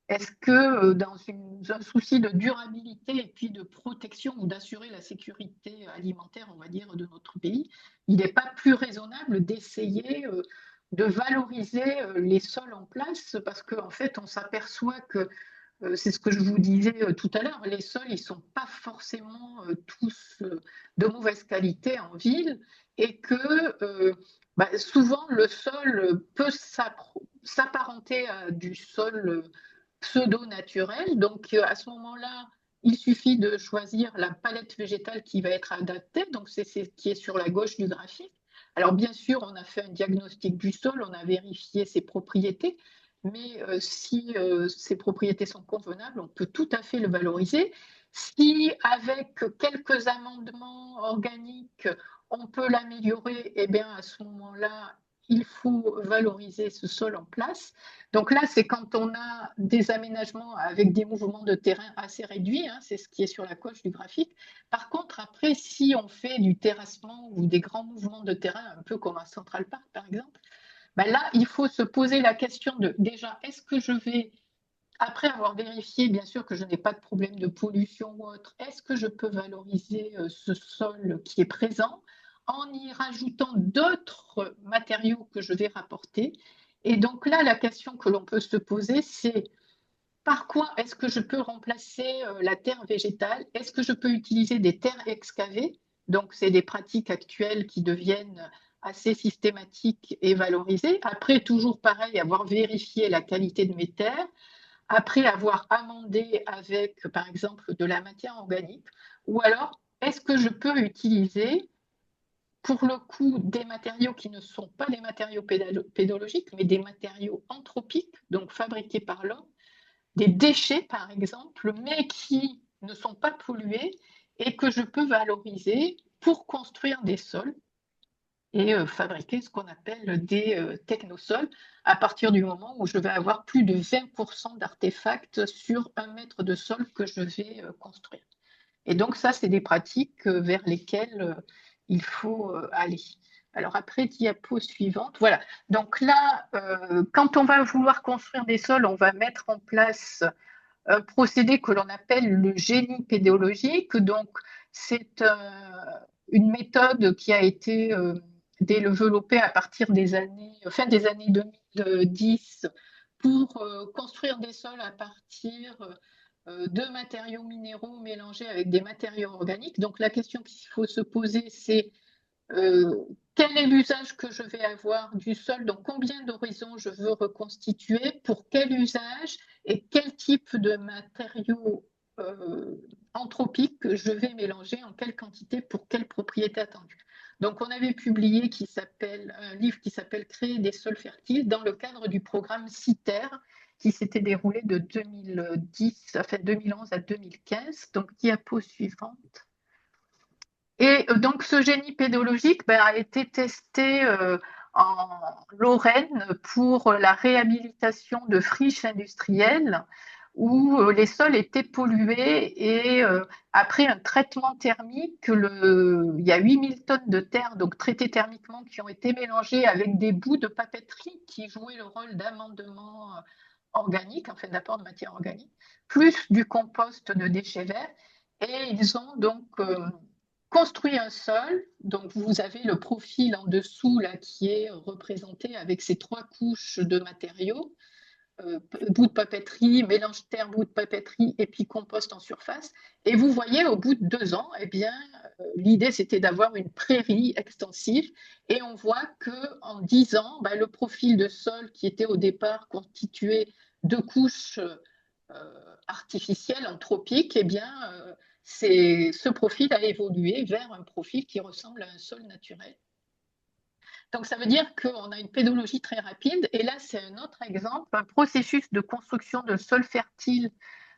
est-ce que un souci de durabilité et puis de protection ou d'assurer la sécurité alimentaire, on va dire, de notre pays, il n'est pas plus raisonnable d'essayer de valoriser les sols en place, parce qu'en fait, on s'aperçoit que, c'est ce que je vous disais tout à l'heure, les sols, ils ne sont pas forcément tous de mauvaise qualité en ville, et que souvent le sol peut s'apparenter à du sol pseudo-naturel. Donc à ce moment-là, il suffit de choisir la palette végétale qui va être adaptée. Donc c'est ce qui est sur la gauche du graphique. Alors bien sûr, on a fait un diagnostic du sol, on a vérifié ses propriétés, mais si ces propriétés sont convenables, on peut tout à fait le valoriser. Si avec quelques amendements organiques, on peut l'améliorer, eh bien à ce moment-là, il faut valoriser ce sol en place. Donc là, c'est quand on a des aménagements avec des mouvements de terrain assez réduits, hein, c'est ce qui est sur la gauche du graphique. Par contre, après, si on fait du terrassement ou des grands mouvements de terrain, un peu comme à Central Park par exemple, ben là, il faut se poser la question de déjà, est-ce que je vais, après avoir vérifié bien sûr que je n'ai pas de problème de pollution ou autre, est-ce que je peux valoriser ce sol qui est présent en y rajoutant d'autres matériaux que je vais rapporter? Et donc là, la question que l'on peut se poser, c'est par quoi est-ce que je peux remplacer la terre végétale? Est-ce que je peux utiliser des terres excavées? Donc, c'est des pratiques actuelles qui deviennent assez systématiques et valorisées. Après, toujours pareil, avoir vérifié la qualité de mes terres. Après avoir amendé avec, par exemple, de la matière organique. Ou alors, est-ce que je peux utiliser, pour le coup, des matériaux qui ne sont pas des matériaux pédologiques, mais des matériaux anthropiques, donc fabriqués par l'homme, des déchets, par exemple, mais qui ne sont pas pollués et que je peux valoriser pour construire des sols et fabriquer ce qu'on appelle des technosols à partir du moment où je vais avoir plus de 20% d'artefacts sur 1 mètre de sol que je vais construire. Et donc ça, c'est des pratiques vers lesquelles il faut aller. Alors après, diapo suivante. Voilà. Donc là, quand on va vouloir construire des sols, on va mettre en place un procédé que l'on appelle le génie pédologique. Donc, c'est une méthode qui a été développée à partir des années, fin des années 2010 pour construire des sols à partir de matériaux minéraux mélangés avec des matériaux organiques. Donc, la question qu'il faut se poser, c'est quel est l'usage que je vais avoir du sol, donc combien d'horizons je veux reconstituer, pour quel usage et quel type de matériaux anthropiques je vais mélanger, en quelle quantité, pour quelle propriété attendue. Donc on avait publié un livre qui s'appelle Créer des sols fertiles dans le cadre du programme CITER qui s'était déroulé de 2011 à 2015. Donc diapo suivante. Et donc, ce génie pédologique a été testé en Lorraine pour la réhabilitation de friches industrielles où les sols étaient pollués et après un traitement thermique, il y a 8000 tonnes de terre donc traitées thermiquement qui ont été mélangées avec des bouts de papeterie qui jouaient le rôle d'amendement organique, en fait d'apport de matière organique, plus du compost de déchets verts. Et ils ont donc construit un sol. Donc vous avez le profil en dessous là qui est représenté avec ces 3 couches de matériaux, bout de papeterie, mélange terre, bout de papeterie et puis compost en surface. Et vous voyez au bout de 2 ans, eh bien l'idée c'était d'avoir une prairie extensive. Et on voit que en 10 ans, le profil de sol qui était au départ constitué de couches artificielles, anthropiques, eh bien ce profil a évolué vers un profil qui ressemble à un sol naturel. Donc, ça veut dire qu'on a une pédologie très rapide. Et là, c'est un autre exemple, un processus de construction de sol fertile.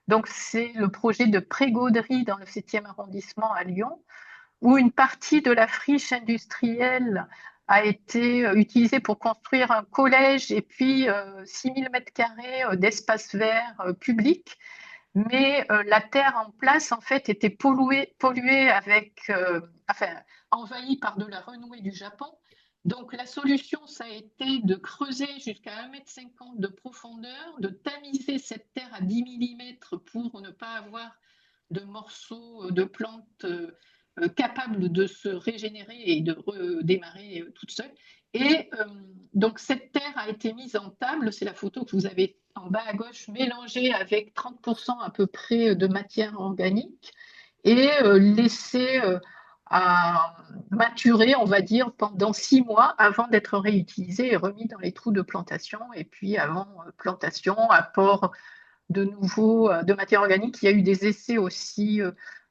Donc, c'est le projet de Prégauderie dans le 7e arrondissement à Lyon, où une partie de la friche industrielle a été utilisée pour construire un collège et puis 6000 m² d'espace vert public. Mais la terre en place, en fait, était polluée avec, envahie par de la renouée du Japon. Donc, la solution, ça a été de creuser jusqu'à 1,50 m de profondeur, de tamiser cette terre à 10 mm pour ne pas avoir de morceaux de plantes capables de se régénérer et de redémarrer toute seule. Et donc, cette terre a été mise en table, c'est la photo que vous avez en bas à gauche, mélangée avec 30% à peu près de matière organique et laissée à maturer, on va dire, pendant 6 mois avant d'être réutilisée et remis dans les trous de plantation. Et puis, avant plantation, apport de matière organique, il y a eu des essais aussi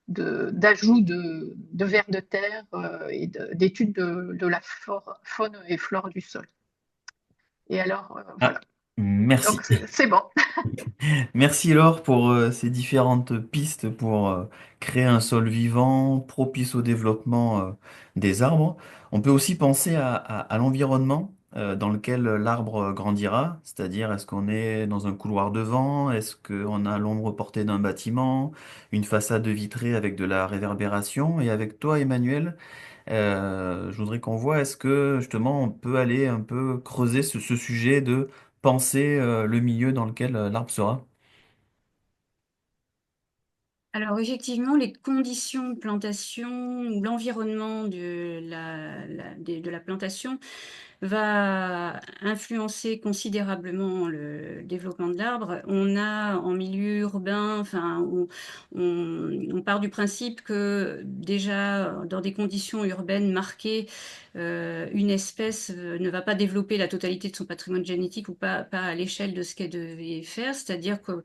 d'ajout de vers de terre et d'études de la faune et flore du sol. Et alors, voilà. Ah, merci. Donc, c'est bon. Merci Laure pour ces différentes pistes pour créer un sol vivant, propice au développement des arbres. On peut aussi penser à l'environnement dans lequel l'arbre grandira, c'est-à-dire est-ce qu'on est dans un couloir de vent, est-ce qu'on a l'ombre portée d'un bâtiment, une façade vitrée avec de la réverbération. Et avec toi, Emmanuel, je voudrais qu'on voit est-ce que justement on peut aller un peu creuser ce sujet de penser le milieu dans lequel l'arbre sera. Alors effectivement, les conditions de plantation ou l'environnement de la plantation va influencer considérablement le développement de l'arbre. On a en milieu urbain, enfin, on part du principe que déjà dans des conditions urbaines marquées, une espèce ne va pas développer la totalité de son patrimoine génétique ou pas à l'échelle de ce qu'elle devait faire, c'est-à-dire que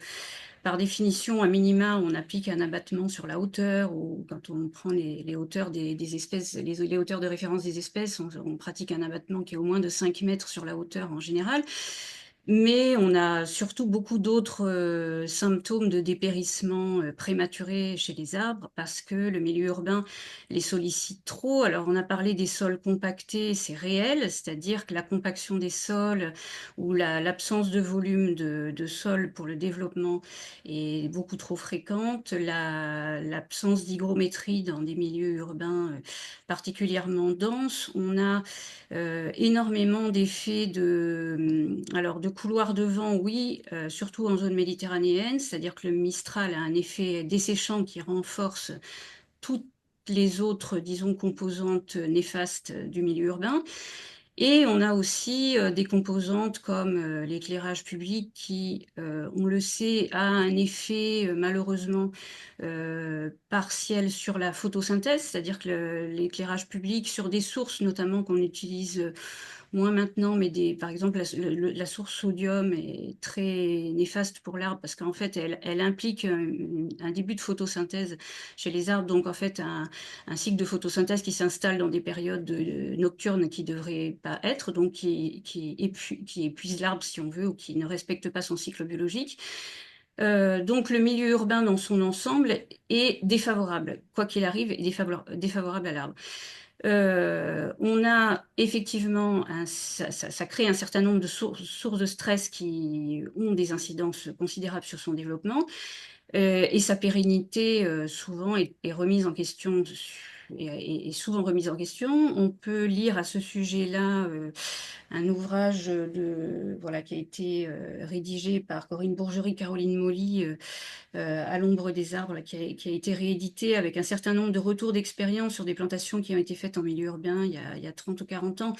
par définition, à minima, on applique un abattement sur la hauteur, ou quand on prend les hauteurs des espèces, les hauteurs de référence des espèces, on pratique un abattement qui est au moins de 5 mètres sur la hauteur en général. Mais on a surtout beaucoup d'autres symptômes de dépérissement prématuré chez les arbres parce que le milieu urbain les sollicite trop. Alors on a parlé des sols compactés, c'est réel, c'est-à-dire que la compaction des sols ou l'absence de volume de sol pour le développement est beaucoup trop fréquente. L'absence d'hygrométrie dans des milieux urbains particulièrement denses. On a énormément d'effets alors de couloirs de vent, oui, surtout en zone méditerranéenne, c'est-à-dire que le Mistral a un effet desséchant qui renforce toutes les autres, disons, composantes néfastes du milieu urbain. Et on a aussi des composantes comme l'éclairage public qui, on le sait, a un effet malheureusement partiel sur la photosynthèse, c'est-à-dire que l'éclairage public sur des sources notamment qu'on utilise moins maintenant, mais par exemple, la source sodium est très néfaste pour l'arbre parce qu'en fait, elle implique un début de photosynthèse chez les arbres. Donc, en fait, un cycle de photosynthèse qui s'installe dans des périodes nocturnes qui ne devraient pas être, donc qui épuise l'arbre, si on veut, ou qui ne respecte pas son cycle biologique. Donc le milieu urbain dans son ensemble est défavorable, quoi qu'il arrive, est défavorable à l'arbre. On a effectivement, ça crée un certain nombre de sources de stress qui ont des incidences considérables sur son développement, et sa pérennité souvent est remise en question, est souvent remise en question. On peut lire à ce sujet-là un ouvrage voilà, qui a été rédigé par Corinne Bourgerie, Caroline Molly, à l'ombre des arbres, là, qui a été réédité avec un certain nombre de retours d'expérience sur des plantations qui ont été faites en milieu urbain il y a 30 ou 40 ans.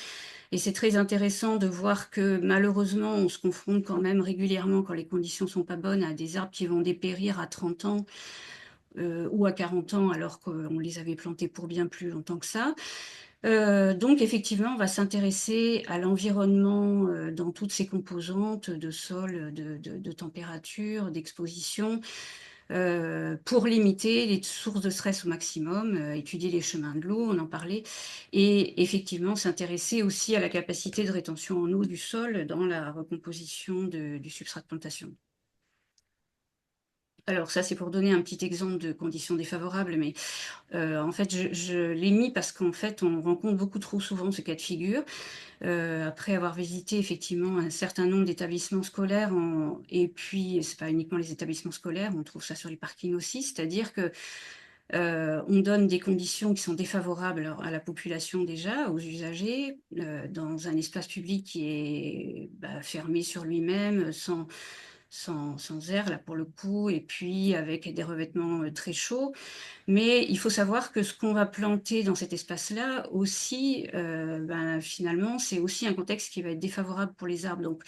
Et c'est très intéressant de voir que malheureusement, on se confronte quand même régulièrement, quand les conditions sont pas bonnes, à des arbres qui vont dépérir à 30 ans ou à 40 ans, alors qu'on les avait plantés pour bien plus longtemps que ça. Donc effectivement, on va s'intéresser à l'environnement dans toutes ses composantes de sol, de température, d'exposition, pour limiter les sources de stress au maximum, étudier les chemins de l'eau, on en parlait, et effectivement s'intéresser aussi à la capacité de rétention en eau du sol dans la recomposition du substrat de plantation. Alors ça, c'est pour donner un petit exemple de conditions défavorables, mais en fait, je l'ai mis parce qu'en fait, on rencontre beaucoup trop souvent ce cas de figure. Après avoir visité effectivement un certain nombre d'établissements scolaires, et puis c'est pas uniquement les établissements scolaires, on trouve ça sur les parkings aussi, c'est-à-dire que on donne des conditions qui sont défavorables à la population déjà, aux usagers, dans un espace public qui est fermé sur lui-même, sans air là pour le coup, et puis avec des revêtements très chauds. Mais il faut savoir que ce qu'on va planter dans cet espace-là aussi, finalement, c'est aussi un contexte qui va être défavorable pour les arbres. Donc,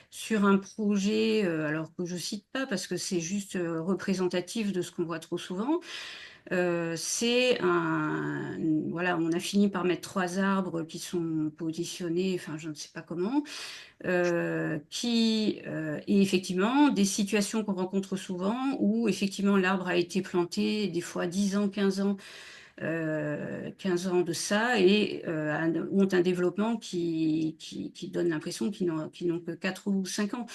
sur un projet, alors que je cite pas parce que c'est juste représentatif de ce qu'on voit trop souvent, voilà, on a fini par mettre 3 arbres qui sont positionnés, enfin, je ne sais pas comment, et effectivement des situations qu'on rencontre souvent où effectivement l'arbre a été planté des fois 10 ans, 15 ans de ça et ont un développement qui donne l'impression qu'ils n'ont que 4 ou 5 ans.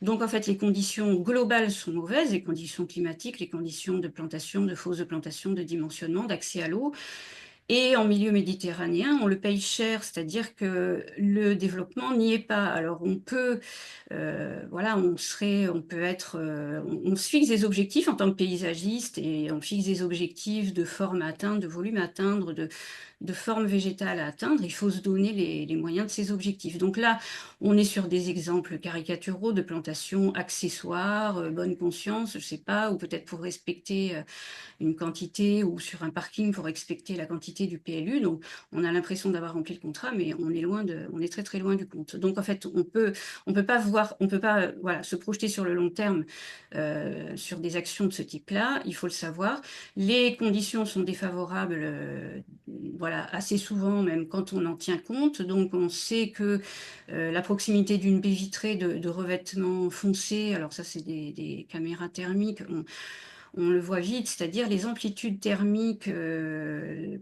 Donc en fait les conditions globales sont mauvaises, les conditions climatiques, les conditions de plantation, de fosse de plantation, de dimensionnement, d'accès à l'eau. Et en milieu méditerranéen, on le paye cher, c'est-à-dire que le développement n'y est pas. Alors on peut, voilà, on peut être, on se fixe des objectifs en tant que paysagiste et on fixe des objectifs de forme à atteindre, de volume à atteindre, de forme végétale à atteindre. Il faut se donner les moyens de ces objectifs. Donc là, on est sur des exemples caricaturaux de plantations accessoires, bonne conscience, je sais pas, ou peut-être pour respecter une quantité ou sur un parking pour respecter la quantité biodiversité du PLU. Donc, on a l'impression d'avoir rempli le contrat, mais on est très très loin du compte. Donc, en fait, on peut pas voilà, se projeter sur le long terme sur des actions de ce type-là. Il faut le savoir. Les conditions sont défavorables, voilà, assez souvent, même quand on en tient compte. Donc, on sait que la proximité d'une baie vitrée de revêtement foncé, alors ça, c'est des caméras thermiques, on le voit vite, c'est-à-dire les amplitudes thermiques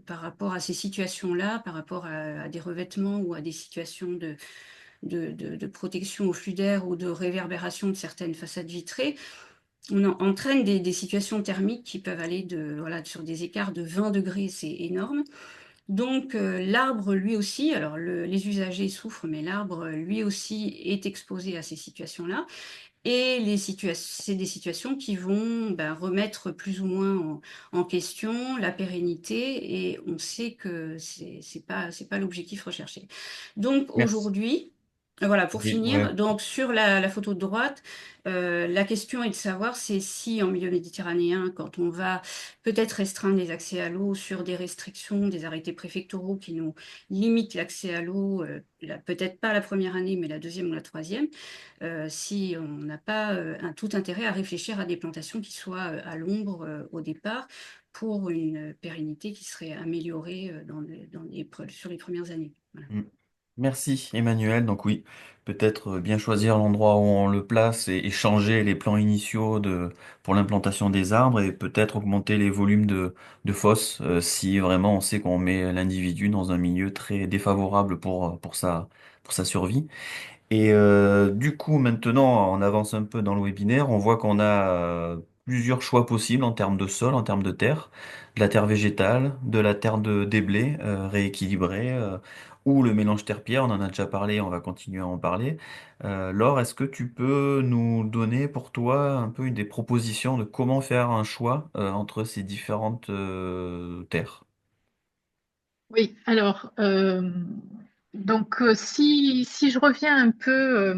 par rapport à ces situations-là, par rapport à des revêtements ou à des situations de protection au flux d'air ou de réverbération de certaines façades vitrées, entraîne des situations thermiques qui peuvent aller voilà, sur des écarts de 20 degrés, c'est énorme. Donc l'arbre, lui aussi, alors les usagers souffrent, mais l'arbre, lui aussi, est exposé à ces situations-là. Et c'est des situations qui vont remettre plus ou moins en question la pérennité, et on sait que c'est pas l'objectif recherché. Donc Merci. aujourd'hui, voilà, pour Oui, ouais. finir, donc sur la photo de droite, la question est de savoir c'est si en milieu méditerranéen, quand on va peut-être restreindre les accès à l'eau sur des restrictions, des arrêtés préfectoraux qui nous limitent l'accès à l'eau, peut-être pas la première année, mais la deuxième ou la troisième, si on n'a pas tout intérêt à réfléchir à des plantations qui soient à l'ombre au départ pour une pérennité qui serait améliorée sur les premières années. Voilà. Mm. Merci Emmanuel. Donc oui, peut-être bien choisir l'endroit où on le place et changer les plans initiaux pour l'implantation des arbres et peut-être augmenter les volumes de fosses si vraiment on sait qu'on met l'individu dans un milieu très défavorable pour sa survie. Et du coup, maintenant, on avance un peu dans le webinaire. On voit qu'on a plusieurs choix possibles en termes de sol, en termes de terre, de la terre végétale, de la terre de déblai rééquilibrée, ou le mélange terre-pierre. On en a déjà parlé, on va continuer à en parler. Laure, est-ce que tu peux nous donner pour toi un peu des propositions de comment faire un choix entre ces différentes terres? Oui, alors, donc si je reviens un peu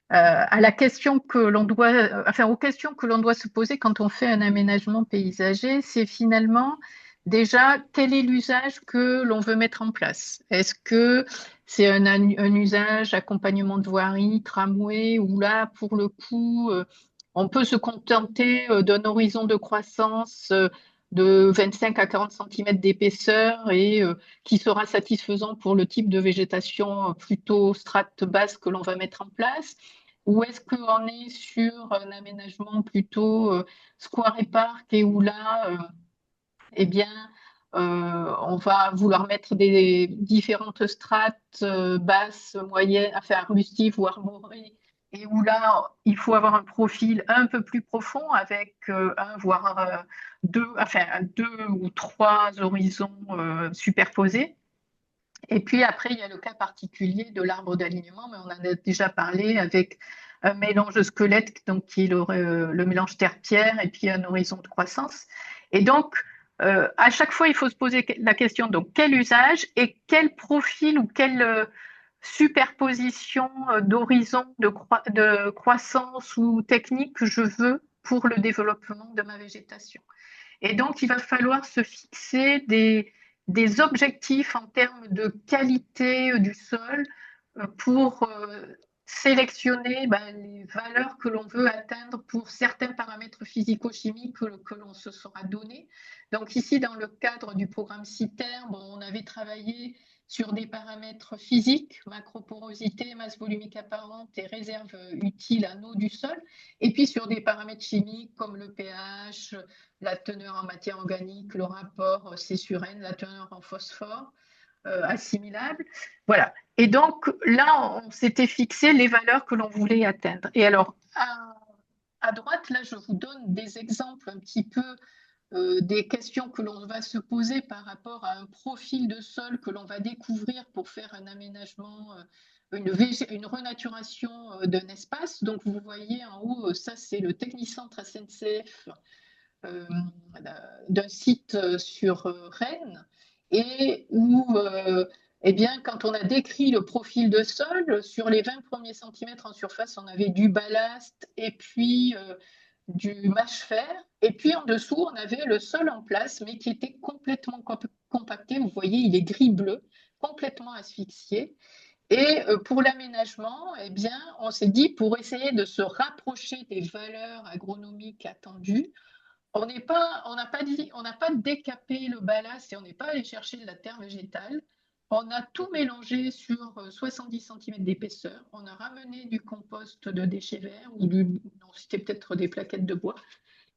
à la question que l'on doit, enfin aux questions que l'on doit se poser quand on fait un aménagement paysager, c'est finalement déjà quel est l'usage que l'on veut mettre en place. Est-ce que c'est un usage accompagnement de voirie, tramway, ou là, pour le coup, on peut se contenter d'un horizon de croissance de 25 à 40 cm d'épaisseur et qui sera satisfaisant pour le type de végétation plutôt strate basse que l'on va mettre en place? Ou est-ce qu'on est sur un aménagement plutôt square et parc et où là, eh bien, on va vouloir mettre des différentes strates basses, moyennes, enfin arbustives ou arborées, et où là, il faut avoir un profil un peu plus profond avec un, voire deux, enfin deux ou trois horizons superposés. Et puis après, il y a le cas particulier de l'arbre d'alignement, mais on en a déjà parlé avec un mélange squelette, donc qui est le mélange terre-pierre, et puis un horizon de croissance. Et donc, à chaque fois, il faut se poser la question, donc quel usage et quel profil ou quelle superposition d'horizon de croissance ou technique que je veux pour le développement de ma végétation. Et donc, il va falloir se fixer des objectifs en termes de qualité du sol pour sélectionner les valeurs que l'on veut atteindre pour certains paramètres physico-chimiques que l'on se sera donné. Donc ici, dans le cadre du programme CITER, on avait travaillé sur des paramètres physiques, macroporosité, masse volumique apparente et réserve utile en eau du sol, et puis sur des paramètres chimiques comme le pH, la teneur en matière organique, le rapport C sur N, la teneur en phosphore assimilable. Voilà. Et donc là, on s'était fixé les valeurs que l'on voulait atteindre. Et alors, à droite, là, je vous donne des exemples un petit peu des questions que l'on va se poser par rapport à un profil de sol que l'on va découvrir pour faire un aménagement, une renaturation d'un espace. Donc, vous voyez en haut, ça, c'est le technicentre SNCF euh, d'un site sur Rennes et où, eh bien, quand on a décrit le profil de sol, sur les 20 premiers centimètres en surface, on avait du ballast et puis du mâche-fer. Et puis en dessous, on avait le sol en place, mais qui était complètement compacté. Vous voyez, il est gris-bleu, complètement asphyxié. Et pour l'aménagement, eh bien, on s'est dit, pour essayer de se rapprocher des valeurs agronomiques attendues, on n'a pas décapé le ballast et on n'est pas allé chercher de la terre végétale. On a tout mélangé sur 70 cm d'épaisseur. On a ramené du compost de déchets verts ou non, c'était peut-être des plaquettes de bois.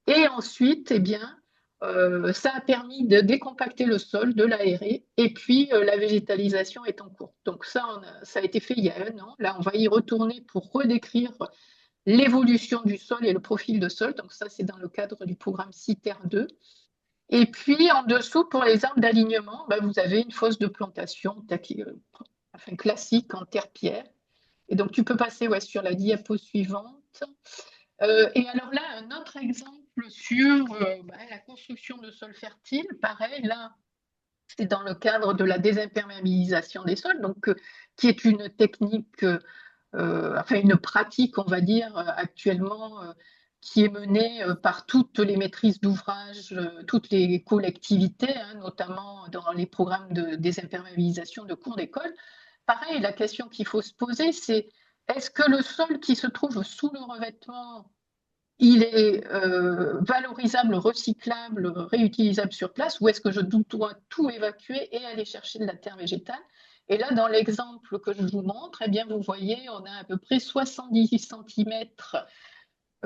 Et ensuite, eh bien, ça a permis de décompacter le sol, de l'aérer, et puis la végétalisation est en cours. Donc ça a été fait il y a 1 an. Là, on va y retourner pour redécrire l'évolution du sol et le profil de sol. Donc ça, c'est dans le cadre du programme CITER 2. Et puis en dessous, pour les arbres d'alignement, ben, vous avez une fosse de plantation classique en terre-pierre. Et donc tu peux passer ouais, sur la diapo suivante. Et alors là, un autre exemple sur la construction de sols fertiles. Pareil, là, c'est dans le cadre de la désimperméabilisation des sols, donc qui est une technique enfin une pratique, on va dire, actuellement, qui est menée par toutes les maîtrises d'ouvrage, toutes les collectivités, hein, notamment dans les programmes de désimperméabilisation de cours d'école. Pareil, la question qu'il faut se poser, c'est est-ce que le sol qui se trouve sous le revêtement, il est valorisable, recyclable, réutilisable sur place, ou est-ce que je dois tout évacuer et aller chercher de la terre végétale? Et là, dans l'exemple que je vous montre, eh bien, vous voyez, on a à peu près 70 cm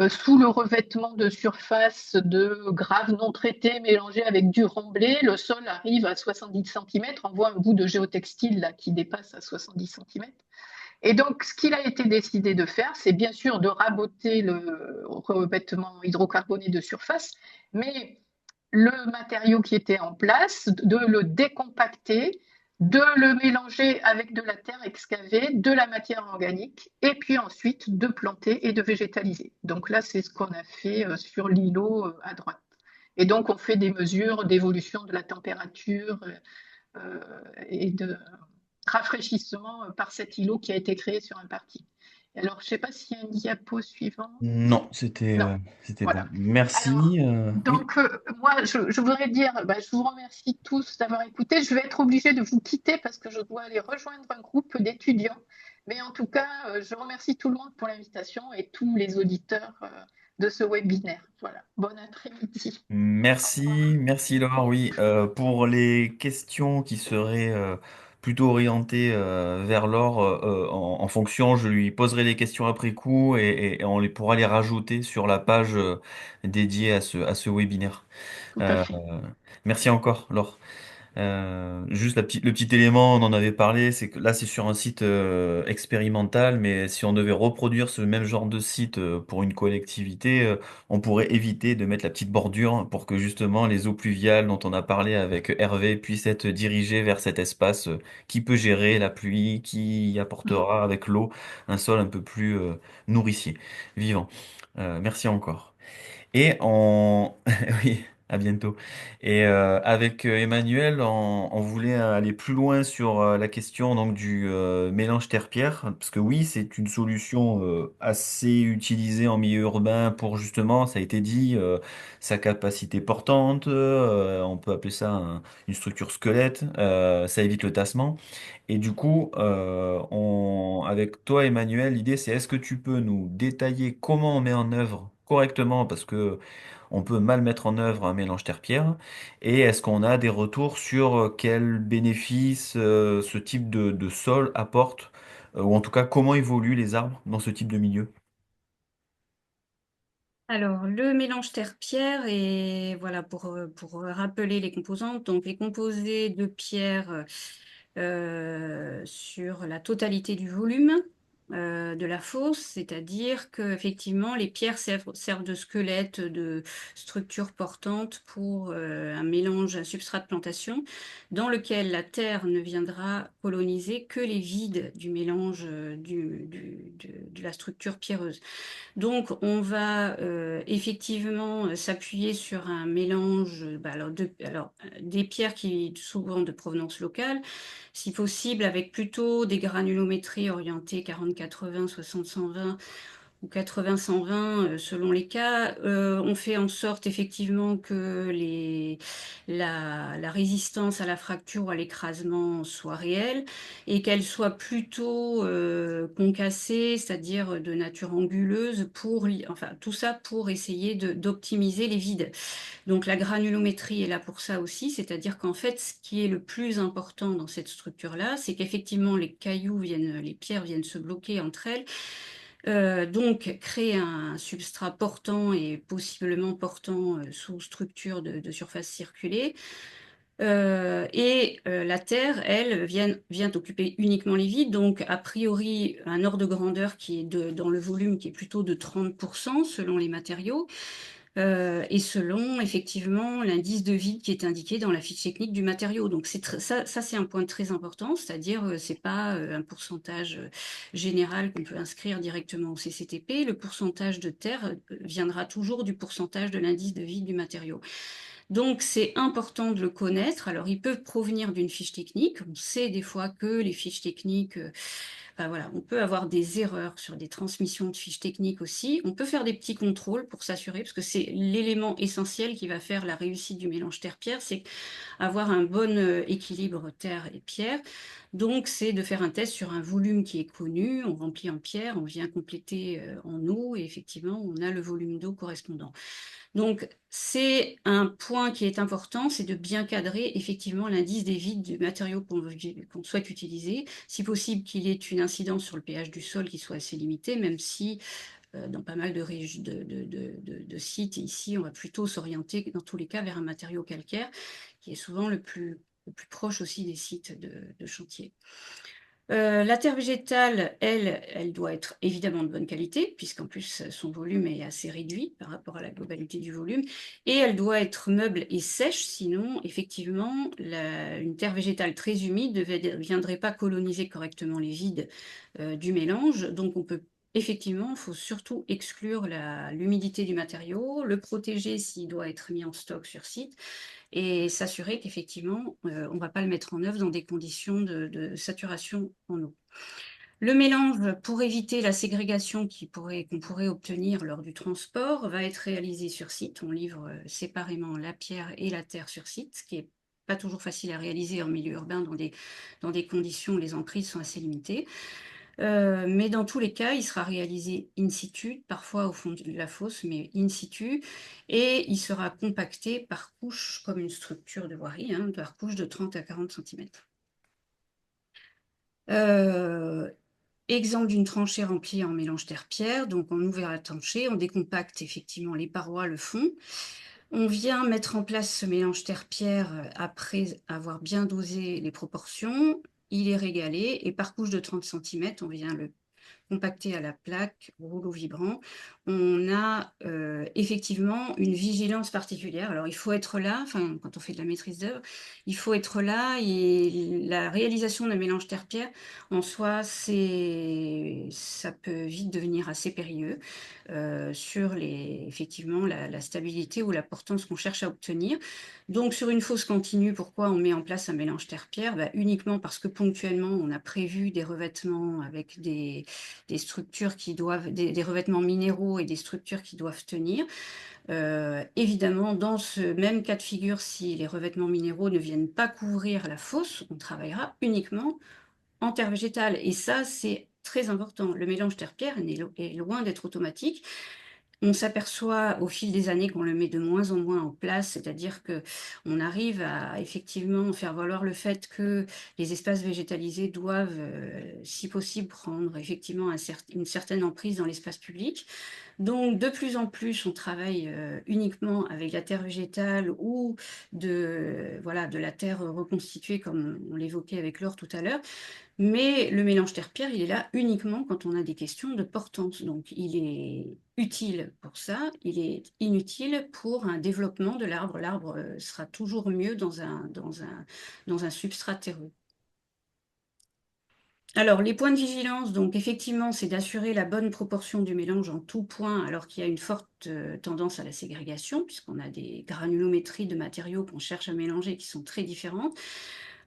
sous le revêtement de surface de graves non traités mélangés avec du remblai. Le sol arrive à 70 cm. On voit un bout de géotextile là, qui dépasse à 70 cm. Et donc, ce qu'il a été décidé de faire, c'est bien sûr de raboter le revêtement hydrocarboné de surface, mais le matériau qui était en place, de le décompacter, de le mélanger avec de la terre excavée, de la matière organique, et puis ensuite de planter et de végétaliser. Donc là, c'est ce qu'on a fait sur l'îlot à droite. Et donc, on fait des mesures d'évolution de la température et de rafraîchissement par cet îlot qui a été créé sur un parti. Alors, je ne sais pas s'il y a une diapo suivante. Non, Non, c'était bon. voilà. Alors, Merci. Oui. donc, moi, je voudrais dire, je vous remercie tous d'avoir écouté. Je vais être obligée de vous quitter parce que je dois aller rejoindre un groupe d'étudiants. Mais en tout cas, je remercie tout le monde pour l'invitation et tous les auditeurs de ce webinaire. Voilà. Bon après-midi. Au revoir. Merci Laure. Oui, pour les questions qui seraient plutôt orientées vers Laure, en fonction, je lui poserai les questions après coup et on les pourra les rajouter sur la page dédiée à ce webinaire. Tout à Euh, fait. Merci encore, Laure. Juste le petit élément, on en avait parlé, c'est que là c'est sur un site expérimental, mais si on devait reproduire ce même genre de site pour une collectivité, on pourrait éviter de mettre la petite bordure pour que justement les eaux pluviales dont on a parlé avec Hervé puissent être dirigées vers cet espace qui peut gérer la pluie, qui apportera avec l'eau un sol un peu plus nourricier, vivant. Merci encore. Et on... Oui, à bientôt. Et avec Emmanuel, on voulait aller plus loin sur la question donc du mélange terre-pierre, parce que oui, c'est une solution assez utilisée en milieu urbain pour justement, ça a été dit, sa capacité portante, on peut appeler ça une structure squelette, ça évite le tassement. Et du coup, avec toi, Emmanuel, l'idée c'est est-ce que tu peux nous détailler comment on met en œuvre correctement, parce que on peut mal mettre en œuvre un mélange terre-pierre, et est-ce qu'on a des retours sur quels bénéfices ce type de sol apporte, ou en tout cas comment évoluent les arbres dans ce type de milieu? Alors, le mélange terre-pierre, et voilà, pour rappeler les composantes, donc les composés de pierre sur la totalité du volume de la fosse, c'est-à-dire que effectivement les pierres servent de squelette, de structure portante pour un mélange, un substrat de plantation, dans lequel la terre ne viendra coloniser que les vides du mélange de la structure pierreuse. Donc, on va effectivement s'appuyer sur un mélange des pierres qui souvent de provenance locale, si possible avec plutôt des granulométries orientées 40-80, 60-120 ou 80-120 selon les cas. On fait en sorte effectivement que la résistance à la fracture ou à l'écrasement soit réelle et qu'elle soit plutôt concassée, c'est-à-dire de nature anguleuse, enfin tout ça pour essayer d'optimiser les vides. Donc la granulométrie est là pour ça aussi, c'est-à-dire qu'en fait, ce qui est le plus important dans cette structure-là, c'est qu'effectivement les pierres viennent se bloquer entre elles, donc créer un substrat portant et possiblement portant sous structure de surface circulée. La Terre, elle, vient occuper uniquement les vides, donc a priori un ordre de grandeur qui est dans le volume qui est plutôt de 30% selon les matériaux. Et selon effectivement l'indice de vide qui est indiqué dans la fiche technique du matériau. Donc ça c'est un point très important, c'est-à-dire c'est pas un pourcentage général qu'on peut inscrire directement au CCTP. Le pourcentage de terre viendra toujours du pourcentage de l'indice de vide du matériau. Donc c'est important de le connaître. Alors ils peuvent provenir d'une fiche technique. On sait des fois que les fiches techniques voilà, on peut avoir des erreurs sur des transmissions de fiches techniques aussi. On peut faire des petits contrôles pour s'assurer, parce que c'est l'élément essentiel qui va faire la réussite du mélange terre-pierre, c'est avoir un bon équilibre terre et pierre. Donc, c'est de faire un test sur un volume qui est connu. On remplit en pierre, on vient compléter en eau, et effectivement, on a le volume d'eau correspondant. Donc, c'est un point qui est important, c'est de bien cadrer effectivement l'indice des vides du matériau qu'on souhaite utiliser. Si possible, qu'il y ait une incidence sur le pH du sol qui soit assez limitée, même si dans pas mal de sites, ici, on va plutôt s'orienter dans tous les cas vers un matériau calcaire, qui est souvent le plus proche aussi des sites de chantier. La terre végétale, elle doit être évidemment de bonne qualité, puisqu'en plus son volume est assez réduit par rapport à la globalité du volume, et elle doit être meuble et sèche, sinon effectivement une terre végétale très humide ne viendrait pas coloniser correctement les vides du mélange. Donc on peut effectivement, il faut surtout exclure l'humidité du matériau, le protéger s'il doit être mis en stock sur site, et s'assurer qu'effectivement, on ne va pas le mettre en œuvre dans des conditions de saturation en eau. Le mélange, pour éviter la ségrégation qu'on pourrait obtenir lors du transport, va être réalisé sur site. On livre séparément la pierre et la terre sur site, ce qui n'est pas toujours facile à réaliser en milieu urbain dans des conditions où les emprises sont assez limitées. Mais dans tous les cas, il sera réalisé in situ, parfois au fond de la fosse, mais in situ, et il sera compacté par couche, comme une structure de voirie, par couche de 30 à 40 cm. Exemple d'une tranchée remplie en mélange terre-pierre, donc on ouvre la tranchée, on décompacte effectivement les parois, le fond. On vient mettre en place ce mélange terre-pierre après avoir bien dosé les proportions. Il est régalé et par couche de 30 cm, on vient le compacté à la plaque, rouleau vibrant, on a effectivement une vigilance particulière. Alors, il faut être là, quand on fait de la maîtrise d'œuvre, il faut être là, et la réalisation d'un mélange terre-pierre, en soi, ça peut vite devenir assez périlleux sur effectivement la stabilité ou la portance qu'on cherche à obtenir. Donc, sur une fosse continue, pourquoi on met en place un mélange terre-pierre? Uniquement parce que ponctuellement, on a prévu des revêtements avec des structures qui doivent, des revêtements minéraux et des structures qui doivent tenir. Évidemment, dans ce même cas de figure, si les revêtements minéraux ne viennent pas couvrir la fosse, on travaillera uniquement en terre végétale. Et ça, c'est très important. Le mélange terre-pierre est loin d'être automatique. On s'aperçoit au fil des années qu'on le met de moins en moins en place, c'est-à-dire qu'on arrive à effectivement faire valoir le fait que les espaces végétalisés doivent, si possible, prendre effectivement une certaine emprise dans l'espace public. Donc, de plus en plus, on travaille uniquement avec la terre végétale ou de la terre reconstituée, comme on l'évoquait avec l'or tout à l'heure. Mais le mélange terre-pierre, il est là uniquement quand on a des questions de portance. Donc, il est utile pour ça, il est inutile pour un développement de l'arbre. L'arbre sera toujours mieux dans un substrat terreux. Alors, les points de vigilance, donc effectivement, c'est d'assurer la bonne proportion du mélange en tout point, alors qu'il y a une forte tendance à la ségrégation, puisqu'on a des granulométries de matériaux qu'on cherche à mélanger qui sont très différentes.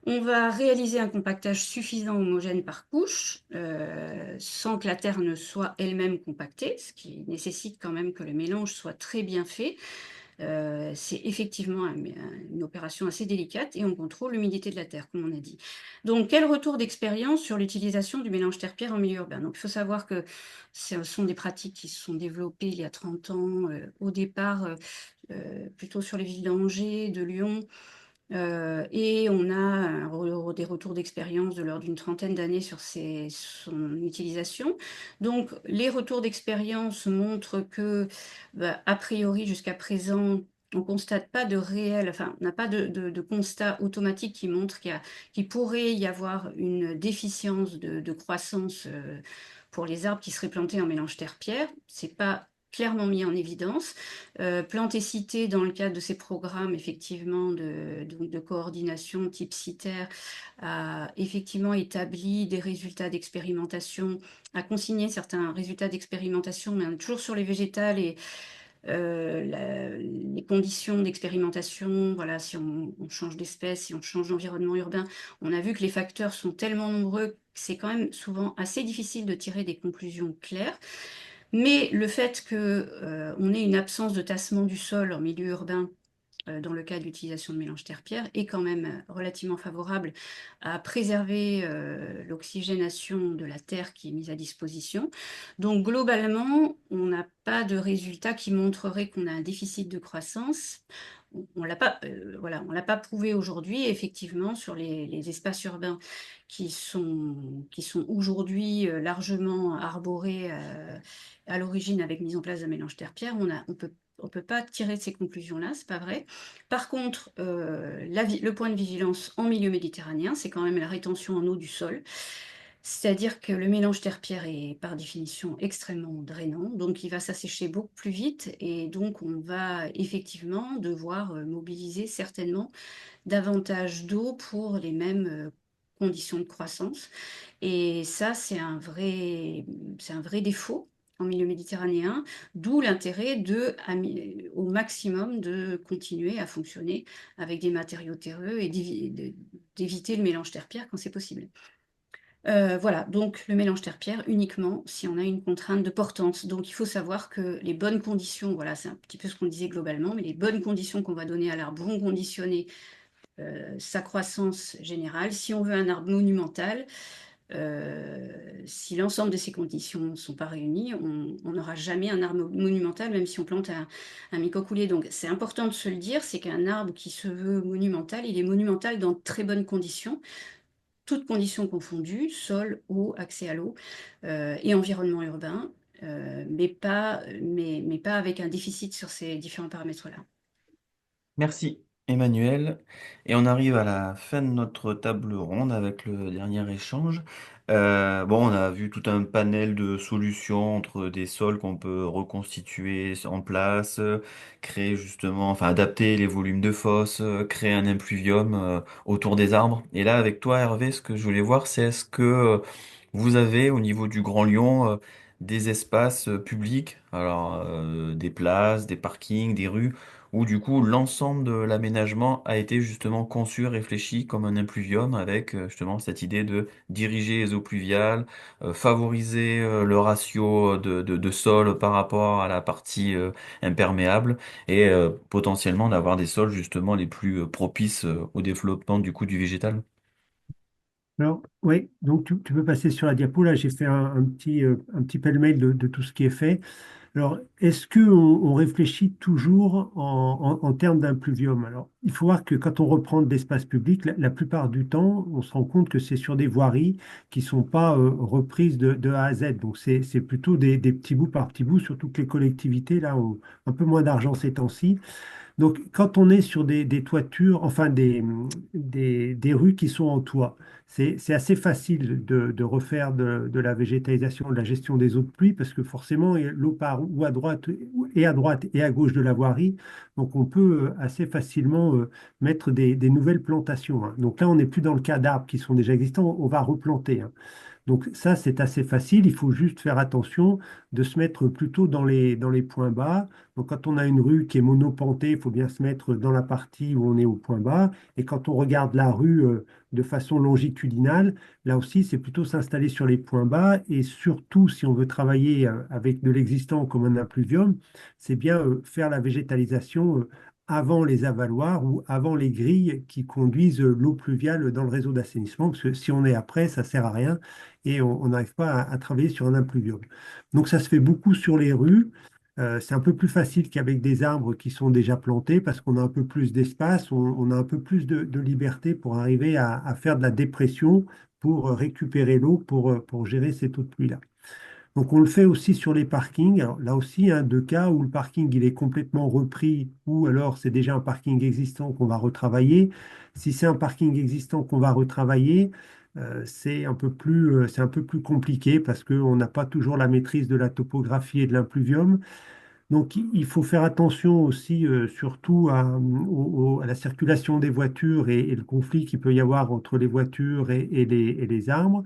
On va réaliser un compactage suffisant homogène par couche, sans que la terre ne soit elle-même compactée, ce qui nécessite quand même que le mélange soit très bien fait. C'est effectivement une opération assez délicate et on contrôle l'humidité de la terre, comme on a dit. Donc, quel retour d'expérience sur l'utilisation du mélange terre-pierre en milieu urbain? Donc, il faut savoir que ce sont des pratiques qui se sont développées il y a 30 ans, au départ, plutôt sur les villes d'Angers, de Lyon, et on a des retours d'expérience de l'ordre d'une trentaine d'années sur son utilisation. Donc, les retours d'expérience montrent que, bah, a priori, jusqu'à présent, on constate pas de réel, enfin, on n'a pas de constat automatique qui montre qu'il pourrait y avoir une déficience de croissance pour les arbres qui seraient plantés en mélange terre-pierre. C'est pas clairement mis en évidence. Plante est citée dans le cadre de ces programmes, effectivement, de coordination type CITER, a effectivement établi des résultats d'expérimentation, a consigné certains résultats d'expérimentation, mais on est toujours sur les végétales et les conditions d'expérimentation, voilà, si on change d'espèce, si on change d'environnement urbain, on a vu que les facteurs sont tellement nombreux que c'est quand même souvent assez difficile de tirer des conclusions claires. Mais le fait que, on ait une absence de tassement du sol en milieu urbain, dans le cas de l'utilisation de mélange terre-pierre, est quand même relativement favorable à préserver l'oxygénation de la terre qui est mise à disposition. Donc globalement, on n'a pas de résultat qui montrerait qu'on a un déficit de croissance. On l'a pas, voilà, on l'a pas prouvé aujourd'hui. Effectivement, sur les espaces urbains qui sont aujourd'hui largement arborés à l'origine avec mise en place d'un mélange terre-pierre, on peut pas tirer de ces conclusions-là, c'est pas vrai. Par contre, le point de vigilance en milieu méditerranéen, c'est quand même la rétention en eau du sol. C'est-à-dire que le mélange terre-pierre est par définition extrêmement drainant, donc il va s'assécher beaucoup plus vite et donc on va effectivement devoir mobiliser certainement davantage d'eau pour les mêmes conditions de croissance. Et ça, c'est un vrai défaut en milieu méditerranéen, d'où l'intérêt au maximum de continuer à fonctionner avec des matériaux terreux et d'éviter le mélange terre-pierre quand c'est possible. Voilà, donc le mélange terre-pierre uniquement si on a une contrainte de portance. Donc il faut savoir que les bonnes conditions, voilà, c'est un petit peu ce qu'on disait globalement, mais les bonnes conditions qu'on va donner à l'arbre vont conditionner sa croissance générale. Si on veut un arbre monumental, si l'ensemble de ces conditions ne sont pas réunies, on n'aura jamais un arbre monumental, même si on plante un micocoulier. Donc c'est important de se le dire, c'est qu'un arbre qui se veut monumental, il est monumental dans de très bonnes conditions, toutes conditions confondues, sol, eau, accès à l'eau et environnement urbain, mais pas avec un déficit sur ces différents paramètres-là. Merci Emmanuel. Et on arrive à la fin de notre table ronde avec le dernier échange. Bon, on a vu tout un panel de solutions entre des sols qu'on peut reconstituer en place, créer justement, enfin adapter les volumes de fosse, créer un impluvium autour des arbres. Et là, avec toi, Hervé, ce que je voulais voir, c'est est-ce que vous avez au niveau du Grand Lyon des espaces publics, alors des places, des parkings, des rues où du coup l'ensemble de l'aménagement a été justement conçu, réfléchi comme un impluvium avec justement cette idée de diriger les eaux pluviales, favoriser le ratio de sol par rapport à la partie imperméable et potentiellement d'avoir des sols justement les plus propices au développement du coup du végétal. Alors, oui, donc tu peux passer sur la diapo. Là, j'ai fait un petit pêle-mêle de tout ce qui est fait. Alors, est-ce qu'on réfléchit toujours en termes d'impluvium? Alors, il faut voir que quand on reprend de l'espace public, la plupart du temps, on se rend compte que c'est sur des voiries qui ne sont pas reprises de A à Z. Donc, c'est plutôt des petits bouts par petits bouts, surtout que les collectivités, là, ont un peu moins d'argent ces temps-ci. Donc, quand on est sur des toitures, enfin des rues qui sont en toit, c'est assez facile de refaire de la végétalisation, de la gestion des eaux de pluie, parce que forcément, l'eau part ou à droite et à gauche de la voirie. Donc, on peut assez facilement mettre des nouvelles plantations, hein. Donc là, on n'est plus dans le cas d'arbres qui sont déjà existants, on va replanter, hein. Donc ça, c'est assez facile. Il faut juste faire attention de se mettre plutôt dans les points bas. Donc quand on a une rue qui est monopantée, il faut bien se mettre dans la partie où on est au point bas. Et quand on regarde la rue de façon longitudinale, là aussi, c'est plutôt s'installer sur les points bas. Et surtout, si on veut travailler avec de l'existant comme un impluvium, c'est bien faire la végétalisation avant les avaloirs ou avant les grilles qui conduisent l'eau pluviale dans le réseau d'assainissement, parce que si on est après, ça sert à rien et on n'arrive pas à travailler sur un impluvium. Donc ça se fait beaucoup sur les rues. C'est un peu plus facile qu'avec des arbres qui sont déjà plantés parce qu'on a un peu plus d'espace, on a un peu plus de liberté pour arriver à faire de la dépression pour récupérer l'eau pour gérer cette eau de pluie-là. Donc on le fait aussi sur les parkings. Alors, là aussi, hein, deux cas où le parking il est complètement repris ou alors c'est déjà un parking existant qu'on va retravailler. Si c'est un parking existant qu'on va retravailler, c'est un peu plus compliqué parce qu'on n'a pas toujours la maîtrise de la topographie et de l'impluvium. Donc il faut faire attention aussi surtout à la circulation des voitures et le conflit qu'il peut y avoir entre les voitures et les arbres.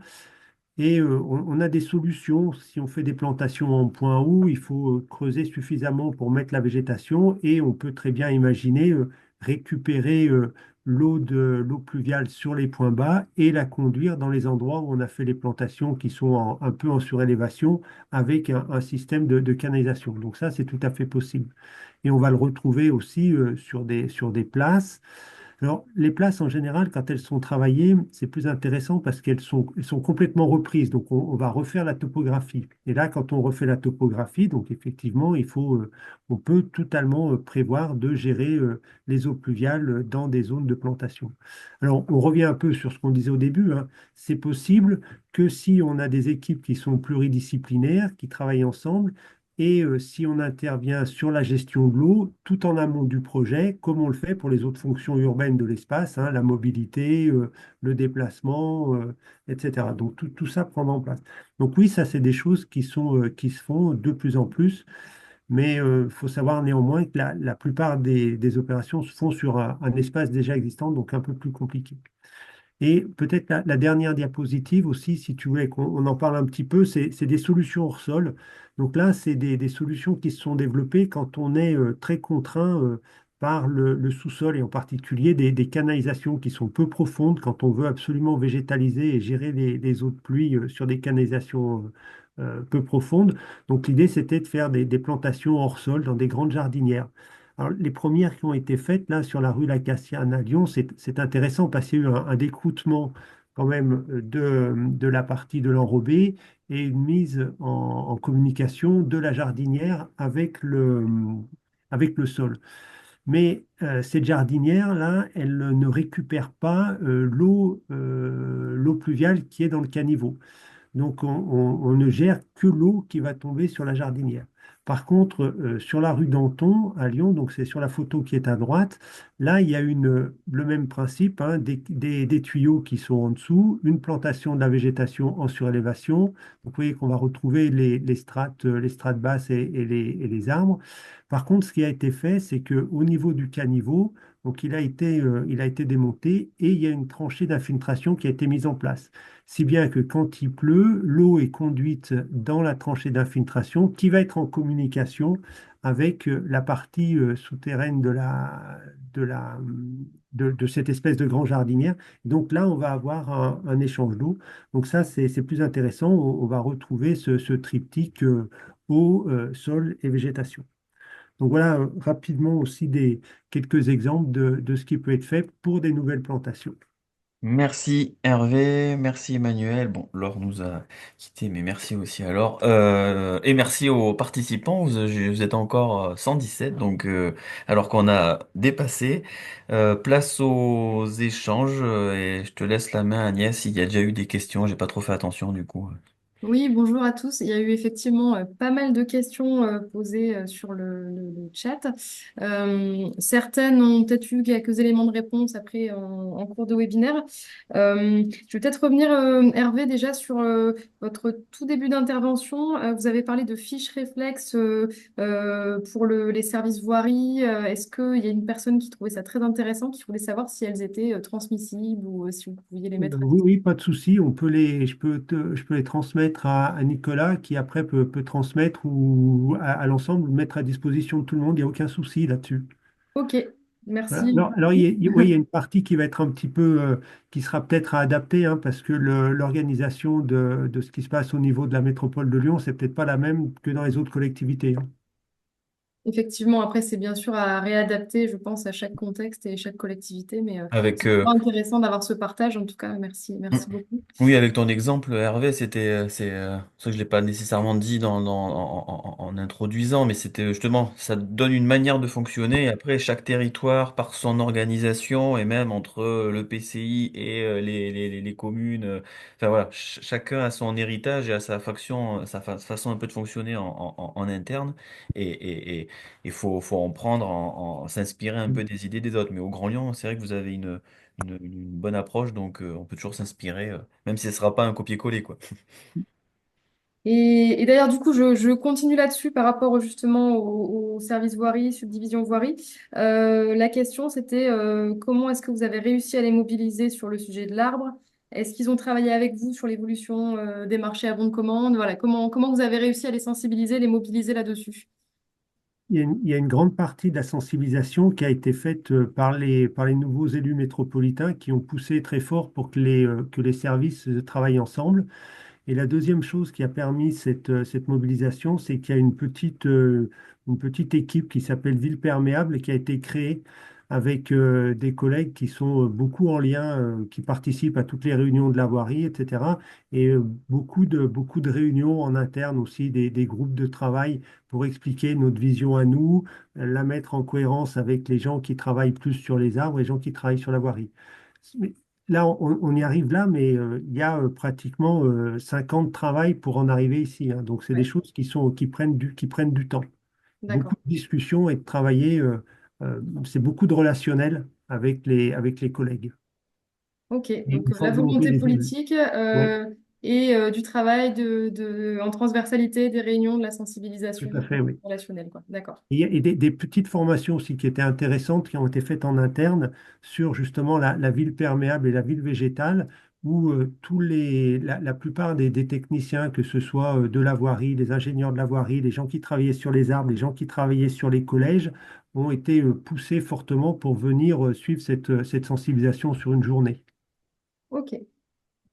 Et on a des solutions. Si on fait des plantations en point haut, il faut creuser suffisamment pour mettre la végétation et on peut très bien imaginer récupérer l'eau pluviale sur les points bas et la conduire dans les endroits où on a fait les plantations qui sont un peu en surélévation avec un système de canalisation. Donc ça, c'est tout à fait possible. Et on va le retrouver aussi sur des places. Alors, les places en général, quand elles sont travaillées, c'est plus intéressant parce elles sont complètement reprises. Donc, on va refaire la topographie. Et là, quand on refait la topographie, donc effectivement, on peut totalement prévoir de gérer les eaux pluviales dans des zones de plantation. Alors, on revient un peu sur ce qu'on disait au début, hein. C'est possible que si on a des équipes qui sont pluridisciplinaires, qui travaillent ensemble, et si on intervient sur la gestion de l'eau tout en amont du projet, comme on le fait pour les autres fonctions urbaines de l'espace, hein, la mobilité, le déplacement, etc. Donc tout ça prend en place. Donc oui, ça c'est des choses qui se font de plus en plus, mais il faut savoir néanmoins que la plupart des opérations se font sur un espace déjà existant, donc un peu plus compliqué. Et peut-être la dernière diapositive aussi, si tu voulais qu'on en parle un petit peu, c'est des solutions hors sol. Donc là, c'est des solutions qui se sont développées quand on est très contraint par le sous-sol et en particulier des canalisations qui sont peu profondes quand on veut absolument végétaliser et gérer les eaux de pluie sur des canalisations peu profondes. Donc l'idée, c'était de faire des plantations hors sol dans des grandes jardinières. Alors, les premières qui ont été faites là sur la rue Lacassiane à Lyon, c'est intéressant parce qu'il y a eu un décroûtement quand même de la partie de l'enrobé et une mise en communication de la jardinière avec le sol. Mais cette jardinière-là, elle ne récupère pas l'eau pluviale qui est dans le caniveau. Donc, on ne gère que l'eau qui va tomber sur la jardinière. Par contre, sur la rue Danton, à Lyon, donc c'est sur la photo qui est à droite, là, il y a le même principe, hein, des tuyaux qui sont en dessous, une plantation de la végétation en surélévation. Donc, vous voyez qu'on va retrouver les strates basses et les arbres. Par contre, ce qui a été fait, c'est qu'au niveau du caniveau, donc il a été démonté et il y a une tranchée d'infiltration qui a été mise en place. Si bien que quand il pleut, l'eau est conduite dans la tranchée d'infiltration qui va être en communication avec la partie souterraine de cette espèce de grand jardinière. Donc là, on va avoir un échange d'eau. Donc ça, c'est plus intéressant. On va retrouver ce triptyque eau, sol et végétation. Donc voilà rapidement aussi quelques exemples de ce qui peut être fait pour des nouvelles plantations. Merci Hervé, merci Emmanuel. Bon, Laure nous a quittés, mais merci aussi à Laure. Et merci aux participants. Vous êtes encore 117, donc alors qu'on a dépassé. Place aux échanges et je te laisse la main Agnès. Il y a déjà eu des questions, j'ai pas trop fait attention du coup. Oui, bonjour à tous. Il y a eu effectivement pas mal de questions posées sur le chat. Certaines ont peut-être eu quelques éléments de réponse après en cours de webinaire. Je vais peut-être revenir, Hervé, déjà sur votre tout début d'intervention. Vous avez parlé de fiches réflexes pour les services voirie. Est-ce qu'il y a une personne qui trouvait ça très intéressant, qui voulait savoir si elles étaient transmissibles ou si vous pouviez les mettre à Oui, oui, disposition? pas de souci. Je peux les transmettre à Nicolas qui après peut transmettre ou à l'ensemble, mettre à disposition de tout le monde. Il n'y a aucun souci là-dessus. Ok, Voilà. merci. Alors, ouais, il y a une partie qui va être un petit peu, qui sera peut-être à adapter, hein, parce que l'organisation de ce qui se passe au niveau de la métropole de Lyon, c'est peut-être pas la même que dans les autres collectivités, hein. Effectivement, après, c'est bien sûr à réadapter, je pense, à chaque contexte et chaque collectivité, mais Avec, c'est toujours intéressant d'avoir ce partage. En tout cas, merci, mm. merci beaucoup. Oui, avec ton exemple, Hervé, c'est ça que je l'ai pas nécessairement dit en introduisant, mais c'était justement, ça donne une manière de fonctionner. Et après, chaque territoire, par son organisation, et même entre le PCI et les communes, enfin voilà, chacun a son héritage et a sa faction, façon un peu de fonctionner en interne. Et il faut en prendre, s'inspirer un peu des idées des autres. Mais au Grand Lyon, c'est vrai que vous avez une bonne approche, donc on peut toujours s'inspirer, même si ce ne sera pas un copier-coller, quoi. Et d'ailleurs, du coup, je continue là-dessus par rapport justement au service voirie, subdivision voirie. La question, c'était comment est-ce que vous avez réussi à les mobiliser sur le sujet de l'arbre? Est-ce qu'ils ont travaillé avec vous sur l'évolution des marchés à bon de commande? Voilà, comment vous avez réussi à les sensibiliser, les mobiliser là-dessus? Il y a une grande partie de la sensibilisation qui a été faite par les nouveaux élus métropolitains qui ont poussé très fort pour que les services travaillent ensemble. Et la deuxième chose qui a permis cette mobilisation, c'est qu'il y a une petite équipe qui s'appelle Ville Perméable qui a été créée avec des collègues qui sont beaucoup en lien, qui participent à toutes les réunions de la voirie, etc. Et beaucoup de réunions en interne aussi, des groupes de travail pour expliquer notre vision à nous, la mettre en cohérence avec les gens qui travaillent plus sur les arbres et les gens qui travaillent sur la voirie. Là, on y arrive là, mais il y a pratiquement 5 ans de travail pour en arriver ici, hein. Donc, c'est des Ouais, choses qui prennent du temps. Beaucoup d'accord. de discussions et de travailler. C'est beaucoup de relationnel avec les collègues Ok, et donc une la forte volonté volonté des élus. politique Oui, et du travail en transversalité des réunions de la tout sensibilisation à fait, oui. relationnelle, quoi. D'accord. Et des petites formations aussi qui étaient intéressantes, qui ont été faites en interne sur justement la ville perméable et la ville végétale, où la plupart des techniciens, que ce soit de la voirie, des ingénieurs de la voirie, les gens qui travaillaient sur les arbres, les gens qui travaillaient sur les collèges, ont été poussés fortement pour venir suivre cette sensibilisation sur une journée. Ok.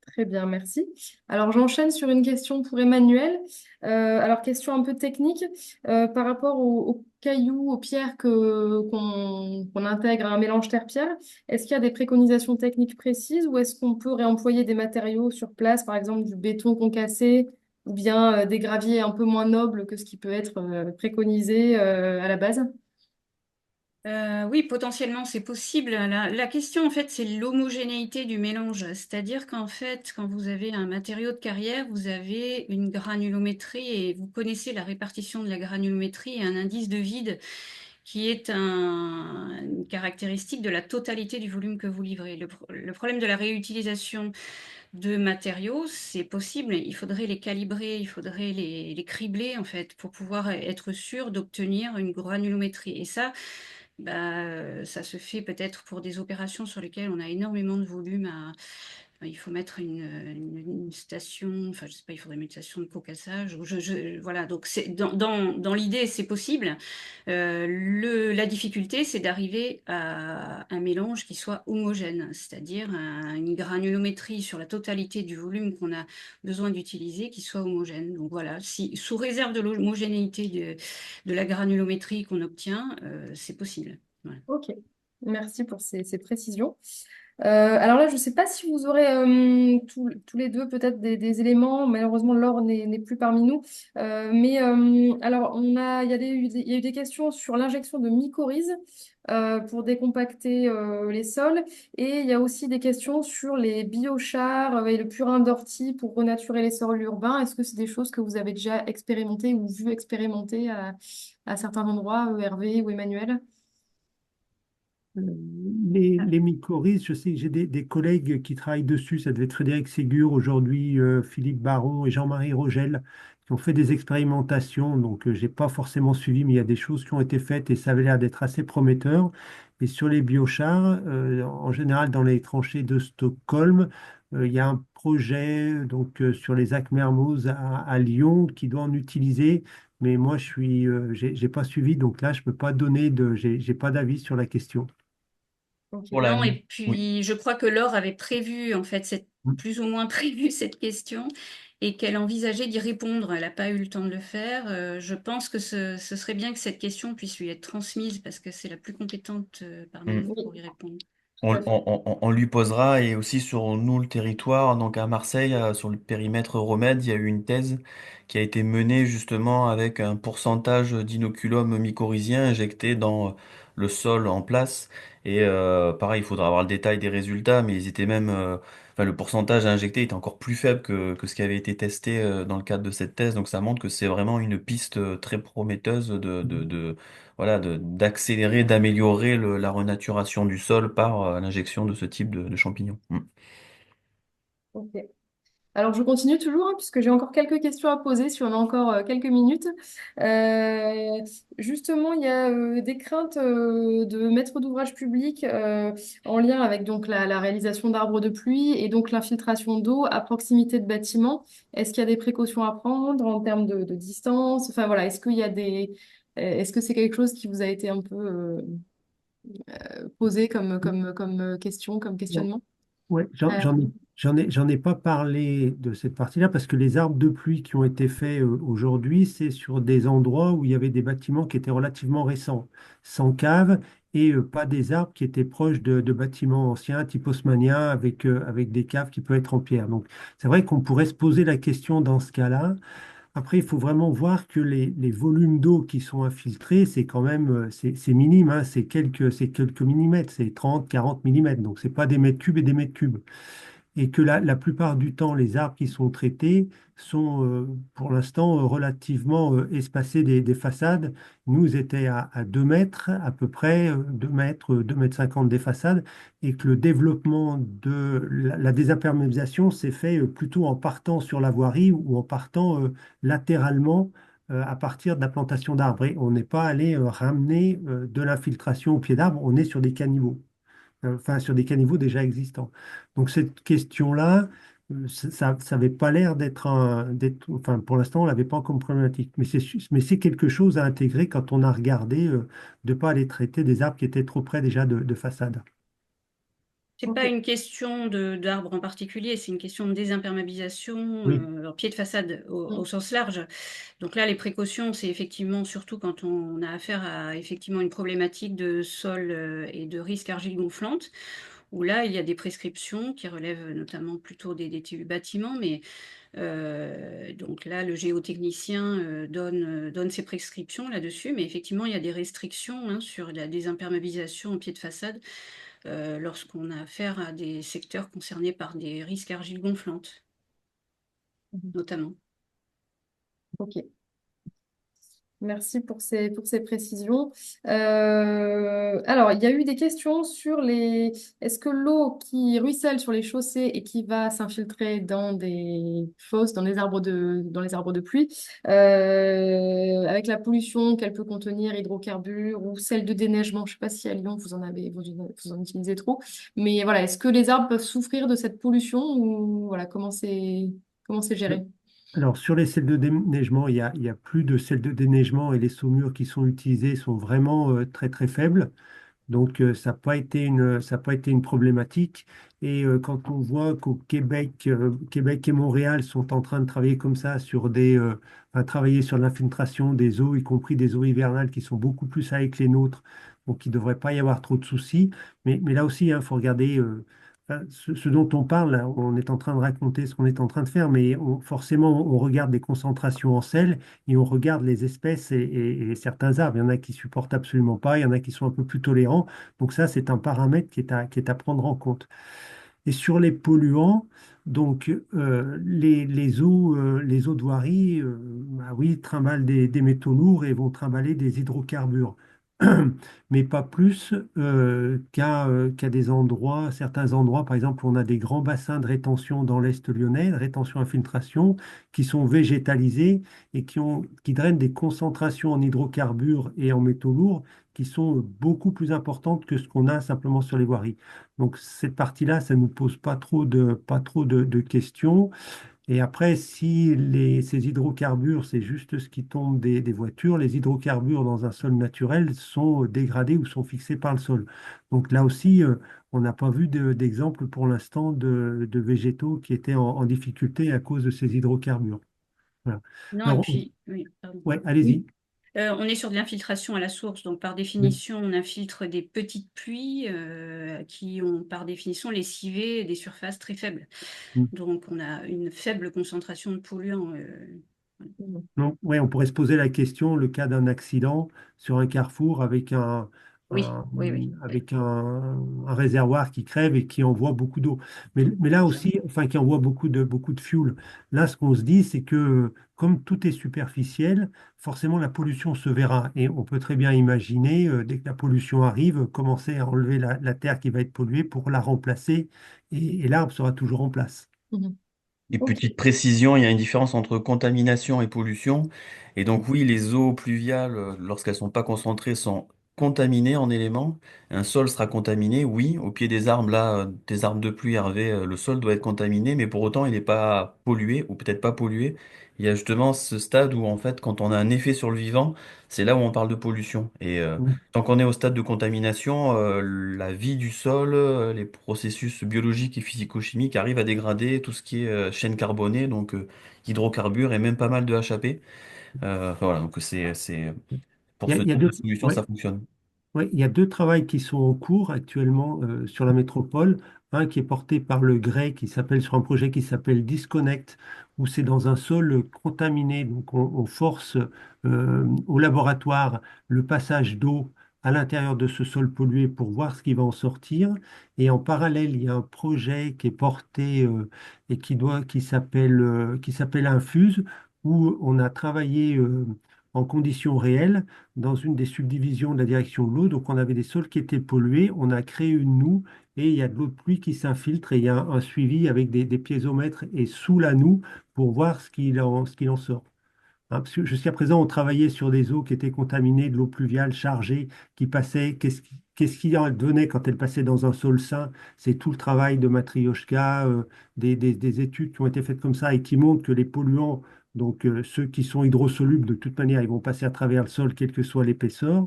Très bien, merci. Alors, j'enchaîne sur une question pour Emmanuel. Alors, question un peu technique. Par rapport aux cailloux, aux pierres qu'on intègre à un mélange terre-pierre, est-ce qu'il y a des préconisations techniques précises ou est-ce qu'on peut réemployer des matériaux sur place, par exemple du béton concassé ou bien des graviers un peu moins nobles que ce qui peut être préconisé à la base? Oui, potentiellement, c'est possible. La question, en fait, c'est l'homogénéité du mélange. C'est-à-dire qu'en fait, quand vous avez un matériau de carrière, vous avez une granulométrie et vous connaissez la répartition de la granulométrie et un indice de vide qui est une caractéristique de la totalité du volume que vous livrez. Le problème de la réutilisation de matériaux, c'est possible. Il faudrait les calibrer, il faudrait les cribler, en fait, pour pouvoir être sûr d'obtenir une granulométrie. Et ça, bah, ça se fait peut-être pour des opérations sur lesquelles on a énormément de volume il faut mettre une station, enfin, je sais pas, il faudrait mettre une station de cocassage. Voilà, donc dans l'idée, c'est possible. La difficulté, c'est d'arriver à un mélange qui soit homogène, c'est-à-dire une granulométrie sur la totalité du volume qu'on a besoin d'utiliser qui soit homogène. Donc voilà, si sous réserve de l'homogénéité de la granulométrie qu'on obtient, c'est possible. Voilà. Ok, merci pour ces précisions. Alors là, je ne sais pas si vous aurez tous les deux peut-être des éléments. Malheureusement, Laure n'est plus parmi nous. Mais alors, il y a eu des questions sur l'injection de mycorhizes pour décompacter les sols. Et il y a aussi des questions sur les biochars et le purin d'ortie pour renaturer les sols urbains. Est-ce que c'est des choses que vous avez déjà expérimentées ou vu expérimenter à certains endroits, Hervé ou Emmanuel? Euh, les mycorhizes, je sais que j'ai des collègues qui travaillent dessus. Ça devait être Frédéric Ségur, aujourd'hui Philippe Baron et Jean-Marie Rogel, qui ont fait des expérimentations. Donc, j'ai pas forcément suivi, mais il y a des choses qui ont été faites et ça avait l'air d'être assez prometteur. Et sur les biochars, en général, dans les tranchées de Stockholm, il y a un projet donc, sur les Lacs Mermoz à Lyon qui doit en utiliser. Mais moi, j'ai pas suivi, donc là, je peux pas donner j'ai pas d'avis sur la question. Ok. Pour la Non, nuit. et Oui. puis je crois que Laure avait prévu, en fait, plus ou moins prévu cette question et qu'elle envisageait d'y répondre. Elle n'a pas eu le temps de le faire. Je pense que ce serait bien que cette question puisse lui être transmise parce que c'est la plus compétente parmi Mm. nous Oui, pour y répondre. tout à fait. On lui posera et aussi sur nous le territoire, donc à Marseille, sur le périmètre Remède, il y a eu une thèse qui a été menée justement avec un pourcentage d'inoculum mycorhizien injecté dans le sol en place. Et pareil, il faudra avoir le détail des résultats, mais ils étaient même, enfin, le pourcentage injecté était encore plus faible que ce qui avait été testé dans le cadre de cette thèse. Donc ça montre que c'est vraiment une piste très prometteuse voilà, d'accélérer, d'améliorer la renaturation du sol par l'injection de ce type de champignons. Mm. Ok. Alors, je continue toujours, hein, puisque j'ai encore quelques questions à poser, si on a encore quelques minutes. Euh, Justement, il y a des craintes de maîtres d'ouvrage publics en lien avec donc la réalisation d'arbres de pluie et donc l'infiltration d'eau à proximité de bâtiments. Est-ce qu'il y a des précautions à prendre en termes de distance? Enfin voilà, est-ce que c'est quelque chose qui vous a été un peu posé comme question, comme questionnement? Ouais, Euh, j'en ai pas parlé de cette partie-là parce que les arbres de pluie qui ont été faits aujourd'hui, c'est sur des endroits où il y avait des bâtiments qui étaient relativement récents, sans cave et pas des arbres qui étaient proches de bâtiments anciens, type haussmannien, avec des caves qui peuvent être en pierre. Donc, c'est vrai qu'on pourrait se poser la question dans ce cas-là. Après, il faut vraiment voir que les volumes d'eau qui sont infiltrés, c'est quand même c'est minime, hein, c'est quelques millimètres, c'est 30, 40 millimètres. Donc, c'est pas des mètres cubes et des mètres cubes et que la plupart du temps, les arbres qui sont traités sont pour l'instant relativement espacés des façades. Nous étaient à 2 mètres à peu près, 2 mètres, 2 mètres 50 des façades, et que le développement de la désimperméabilisation s'est fait plutôt en partant sur la voirie ou en partant latéralement. À partir de la plantation d'arbres. Et on n'est pas allé ramener de l'infiltration au pied d'arbre, on est sur des caniveaux enfin sur des caniveaux déjà existants. Donc cette question-là, ça n'avait pas l'air enfin pour l'instant, on l'avait pas comme problématique. Mais c'est quelque chose à intégrer quand on a regardé de ne pas aller traiter des arbres qui étaient trop près déjà de façade. C'est ok. pas une question d'arbre en particulier, c'est une question de désimperméabilisation, Oui. en pied de façade au Mm. sens large. Donc là, les précautions, c'est effectivement surtout quand on a affaire à effectivement une problématique de sol et de risque argile gonflante, où là, il y a des prescriptions qui relèvent notamment plutôt des bâtiments, mais donc là, le géotechnicien donne ses prescriptions là-dessus, mais effectivement, il y a des restrictions hein, sur la désimperméabilisation en pied de façade lorsqu'on a affaire à des secteurs concernés par des risques argile gonflante, Mhm. notamment. Ok. Merci pour ces précisions. Alors, il y a eu des questions sur Est-ce que l'eau qui ruisselle sur les chaussées et qui va s'infiltrer dans des fosses, dans les arbres de pluie, avec la pollution qu'elle peut contenir, hydrocarbures ou celle de déneigement, je ne sais pas si à Lyon vous en utilisez trop, mais voilà, est-ce que les arbres peuvent souffrir de cette pollution ou voilà, comment c'est géré? Alors, sur les selles de déneigement, il y a plus de selles de déneigement et les saumures qui sont utilisées sont vraiment très très faibles. Donc, ça n'a pas été ça a pas été une problématique. Et quand on voit qu'au Québec, Québec et Montréal sont en train de travailler comme ça enfin, travailler sur l'infiltration des eaux, y compris des eaux hivernales qui sont beaucoup plus salées que les nôtres, donc il ne devrait pas y avoir trop de soucis. Mais là aussi, il faut regarder. ce dont on parle, là, on est en train de raconter ce qu'on est en train de faire, mais forcément, on regarde des concentrations en sel et on regarde les espèces et certains arbres. Il y en a qui supportent absolument pas, il y en a qui sont un peu plus tolérants. Donc ça, c'est un paramètre qui est à prendre en compte. Et sur les polluants, donc les eaux de voirie, bah oui, trimballent des métaux lourds et vont trimballer des hydrocarbures. Mais pas plus qu'à des endroits, certains endroits, par exemple, on a des grands bassins de rétention dans l'Est lyonnais, de rétention-infiltration, qui sont végétalisés et qui drainent des concentrations en hydrocarbures et en métaux lourds qui sont beaucoup plus importantes que ce qu'on a simplement sur les voiries. Donc cette partie-là, ça ne nous pose pas trop de questions. Et après, si ces hydrocarbures, c'est juste ce qui tombe des voitures, les hydrocarbures dans un sol naturel sont dégradés ou sont fixés par le sol. Donc là aussi, on n'a pas vu d'exemple pour l'instant de végétaux qui étaient en difficulté à cause de ces hydrocarbures. Voilà. Non, et Alors, puis, oui, pardon. ouais, Oui. allez-y. On est sur de l'infiltration à la source, donc par Oui. définition, on infiltre des petites pluies qui ont par définition lessivé des surfaces très faibles. Mm. Donc on a une faible concentration de polluants. Mhm. Donc, ouais, on pourrait se poser la question, le cas d'un accident sur un carrefour Oui, un- oui, oui, oui. un réservoir qui crève et qui envoie beaucoup d'eau. Mais là aussi, enfin, qui envoie beaucoup de fuel. Là, ce qu'on se dit, c'est que comme tout est superficiel, forcément, la pollution se verra. Et on peut très bien imaginer, dès que la pollution arrive, commencer à enlever la terre qui va être polluée pour la remplacer. Et l'arbre sera toujours en place. Mhm. Et Ok. petite précision, il y a une différence entre contamination et pollution. Et donc oui, les eaux pluviales, lorsqu'elles sont pas concentrées, sont contaminées en éléments. Un sol sera contaminé, oui. Au pied des arbres, là, des arbres de pluie, Hervé, le sol doit être contaminé, mais pour autant, il n'est pas pollué, ou peut-être pas pollué. Il y a justement ce stade où, en fait, quand on a un effet sur le vivant, c'est là où on parle de pollution. Et tant qu'on est au stade de contamination, la vie du sol, les processus biologiques et physico-chimiques arrivent à dégrader tout ce qui est chaîne carbonée, donc hydrocarbures et même pas mal de HAP. Enfin, voilà, donc pour ce Il y a type de deux, solution, ouais. ça fonctionne. Oui, il y a deux travaux qui sont en cours actuellement sur la métropole. Un qui est porté par le GREI, sur un projet qui s'appelle Disconnect, où c'est dans un sol contaminé. Donc on force au laboratoire le passage d'eau à l'intérieur de ce sol pollué pour voir ce qui va en sortir. Et en parallèle, il y a un projet qui est porté et qui s'appelle Infuse, où on a travaillé en conditions réelles dans une des subdivisions de la direction de l'eau. Donc, on avait des sols qui étaient pollués. On a créé une noue et il y a de l'eau de pluie qui s'infiltre et il y a un suivi avec des piézomètres et sous la noue pour voir ce qu'il en sort. Hein, parce que jusqu'à présent, on travaillait sur des eaux qui étaient contaminées, de l'eau pluviale chargée qui passait. Qu'est-ce qui en donnait quand elle passait dans un sol sain? C'est tout le travail de Matryoshka, des études qui ont été faites comme ça et qui montrent que les polluants, donc ceux qui sont hydrosolubles, de toute manière, ils vont passer à travers le sol, quelle que soit l'épaisseur.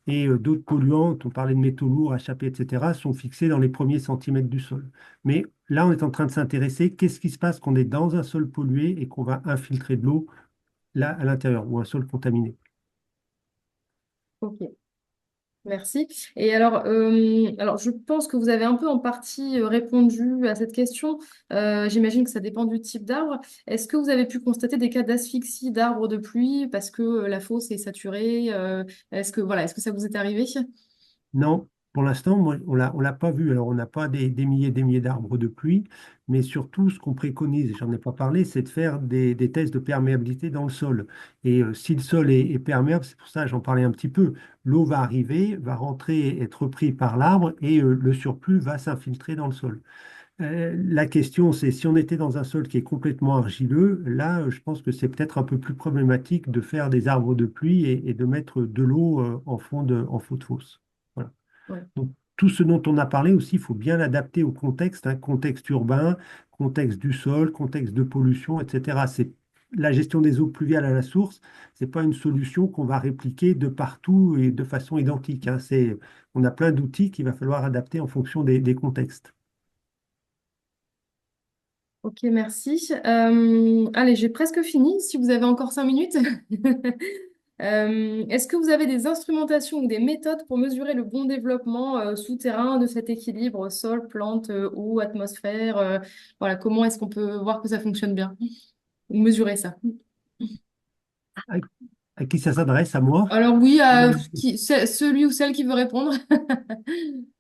Et d'autres polluants, on parlait de métaux lourds, HAP, etc., sont fixés dans les premiers centimètres du sol. Mais là, on est en train de s'intéresser, qu'est-ce qui se passe quand on est dans un sol pollué et qu'on va infiltrer de l'eau là à l'intérieur ou un sol contaminé. Ok. Merci. Et alors, je pense que vous avez un peu en partie répondu à cette question. J'imagine que ça dépend du type d'arbre. Est-ce que vous avez pu constater des cas d'asphyxie d'arbres de pluie parce que la fosse est saturée? Est-ce que ça vous est arrivé? Non, pour l'instant, moi, on l'a pas vu. Alors, on n'a pas des milliers et des milliers d'arbres de pluie, mais surtout, ce qu'on préconise, et j'en ai pas parlé, c'est de faire des tests de perméabilité dans le sol. Et si le sol est perméable, c'est pour ça, j'en parlais un petit peu, l'eau va arriver, va rentrer, être pris par l'arbre, et le surplus va s'infiltrer dans le sol. La question, c'est si on était dans un sol qui est complètement argileux, là, je pense que c'est peut-être un peu plus problématique de faire des arbres de pluie et de mettre de l'eau en fond de fosse. Voilà. Ouais. Donc, tout ce dont on a parlé aussi, il faut bien l'adapter au contexte, hein, contexte urbain, contexte du sol, contexte de pollution, etc. C'est la gestion des eaux pluviales à la source, c'est pas une solution qu'on va répliquer de partout et de façon identique, hein. On a plein d'outils qu'il va falloir adapter en fonction des contextes. Ok, merci. Allez, j'ai presque fini. Si vous avez encore 5 minutes. Est-ce que vous avez des instrumentations ou des méthodes pour mesurer le bon développement souterrain de cet équilibre sol, plante, eau, atmosphère? Voilà, comment est-ce qu'on peut voir que ça fonctionne bien ou mesurer ça? À, à qui ça s'adresse? À moi? Alors oui, Euh, celui ou celle qui veut répondre.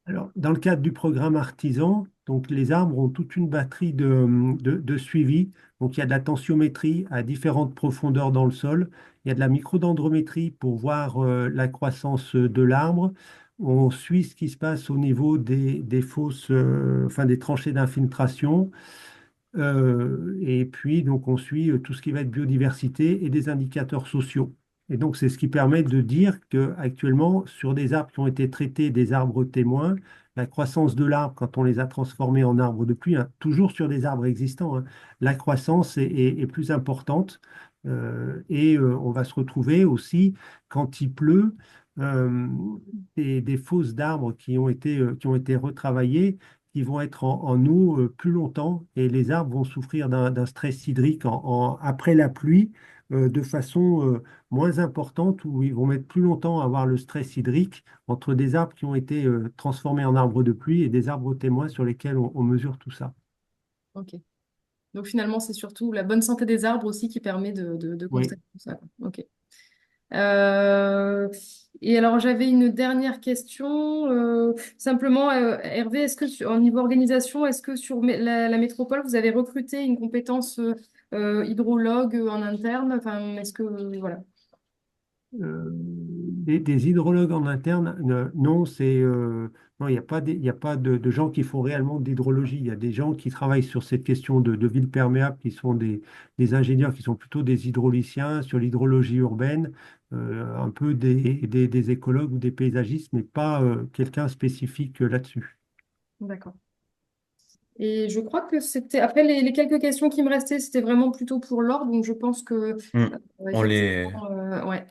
Alors, dans le cadre du programme artisan, donc les arbres ont toute une batterie de suivi. Donc, il y a de la tensiométrie à différentes profondeurs dans le sol. Il y a de la microdendrométrie pour voir la croissance de l'arbre. On suit ce qui se passe au niveau des fosses, enfin des tranchées d'infiltration. Et puis, donc, on suit tout ce qui va être biodiversité et des indicateurs sociaux. Et donc, c'est ce qui permet de dire qu'actuellement, sur des arbres qui ont été traités, des arbres témoins, la croissance de l'arbre, quand on les a transformés en arbres de pluie, hein, toujours sur des arbres existants, hein, la croissance est plus importante. On va se retrouver aussi, quand il pleut, euh, des fosses d'arbres qui ont été retravaillées qui vont être en eau plus longtemps et les arbres vont souffrir d'un stress hydrique après la pluie de façon moins importante où ils vont mettre plus longtemps à avoir le stress hydrique entre des arbres qui ont été transformés en arbres de pluie et des arbres témoins sur lesquels on mesure tout ça. Ok. Donc finalement, c'est surtout la bonne santé des arbres aussi qui permet de Oui. constater tout ça. Ok. Euh, et alors, j'avais une dernière question. Simplement, Hervé, est-ce que au niveau organisation, est-ce que sur la métropole, vous avez recruté une compétence hydrologue en interne? Enfin, est-ce que voilà. Des hydrologues en interne, non, non, il n'y a pas, il y a pas de gens qui font réellement de l'hydrologie. Il y a des gens qui travaillent sur cette question de ville perméable, qui sont des ingénieurs, qui sont plutôt des hydrauliciens sur l'hydrologie urbaine, un peu des écologues ou des paysagistes, mais pas quelqu'un spécifique là-dessus. D'accord. Et je crois que c'était après les quelques questions qui me restaient, c'était vraiment plutôt pour l'ordre. Donc je pense que Hmm. On les... effectivement, ouais.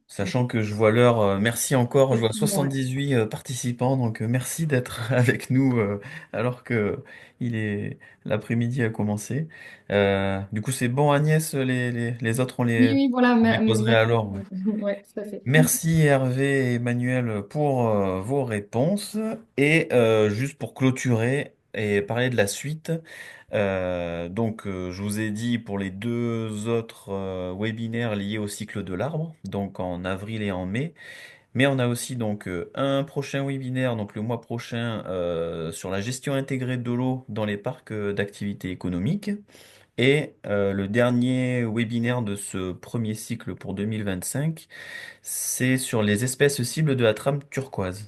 Sachant que je vois l'heure, merci encore, je vois Effectivement, ouais. 78 participants, donc merci d'être avec nous alors que il est l'après-midi a commencé. Du coup, c'est bon, Agnès, les autres, Oui, oui, voilà, on les poserait merci. alors. Ouais. Ouais, tout à fait. Merci Hervé et Emmanuel pour vos réponses. Et juste pour clôturer et parler de la suite, je vous ai dit pour les deux autres webinaires liés au cycle de l'arbre, donc en avril et en mai. Mais on a aussi donc un prochain webinaire, donc le mois prochain, sur la gestion intégrée de l'eau dans les parcs d'activités économiques. Et le dernier webinaire de ce premier cycle pour 2025, c'est sur les espèces cibles de la trame turquoise.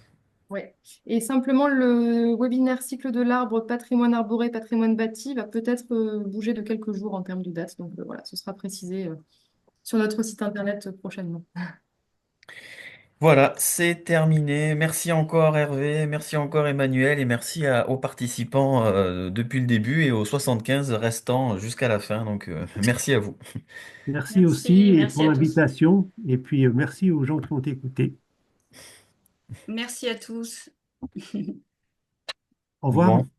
Ouais. Et simplement, le webinaire cycle de l'arbre, patrimoine arboré, patrimoine bâti, va peut-être bouger de quelques jours en termes de date. Donc voilà, ce sera précisé sur notre site internet prochainement. Voilà, c'est terminé. Merci encore Hervé, merci encore Emmanuel et merci aux participants depuis le début et aux 75 restants jusqu'à la fin. Donc merci à vous. Merci Merci, aussi et merci pour à tous. l'invitation. Et puis, merci aux gens qui ont écouté. Merci à tous. Au revoir. Bon.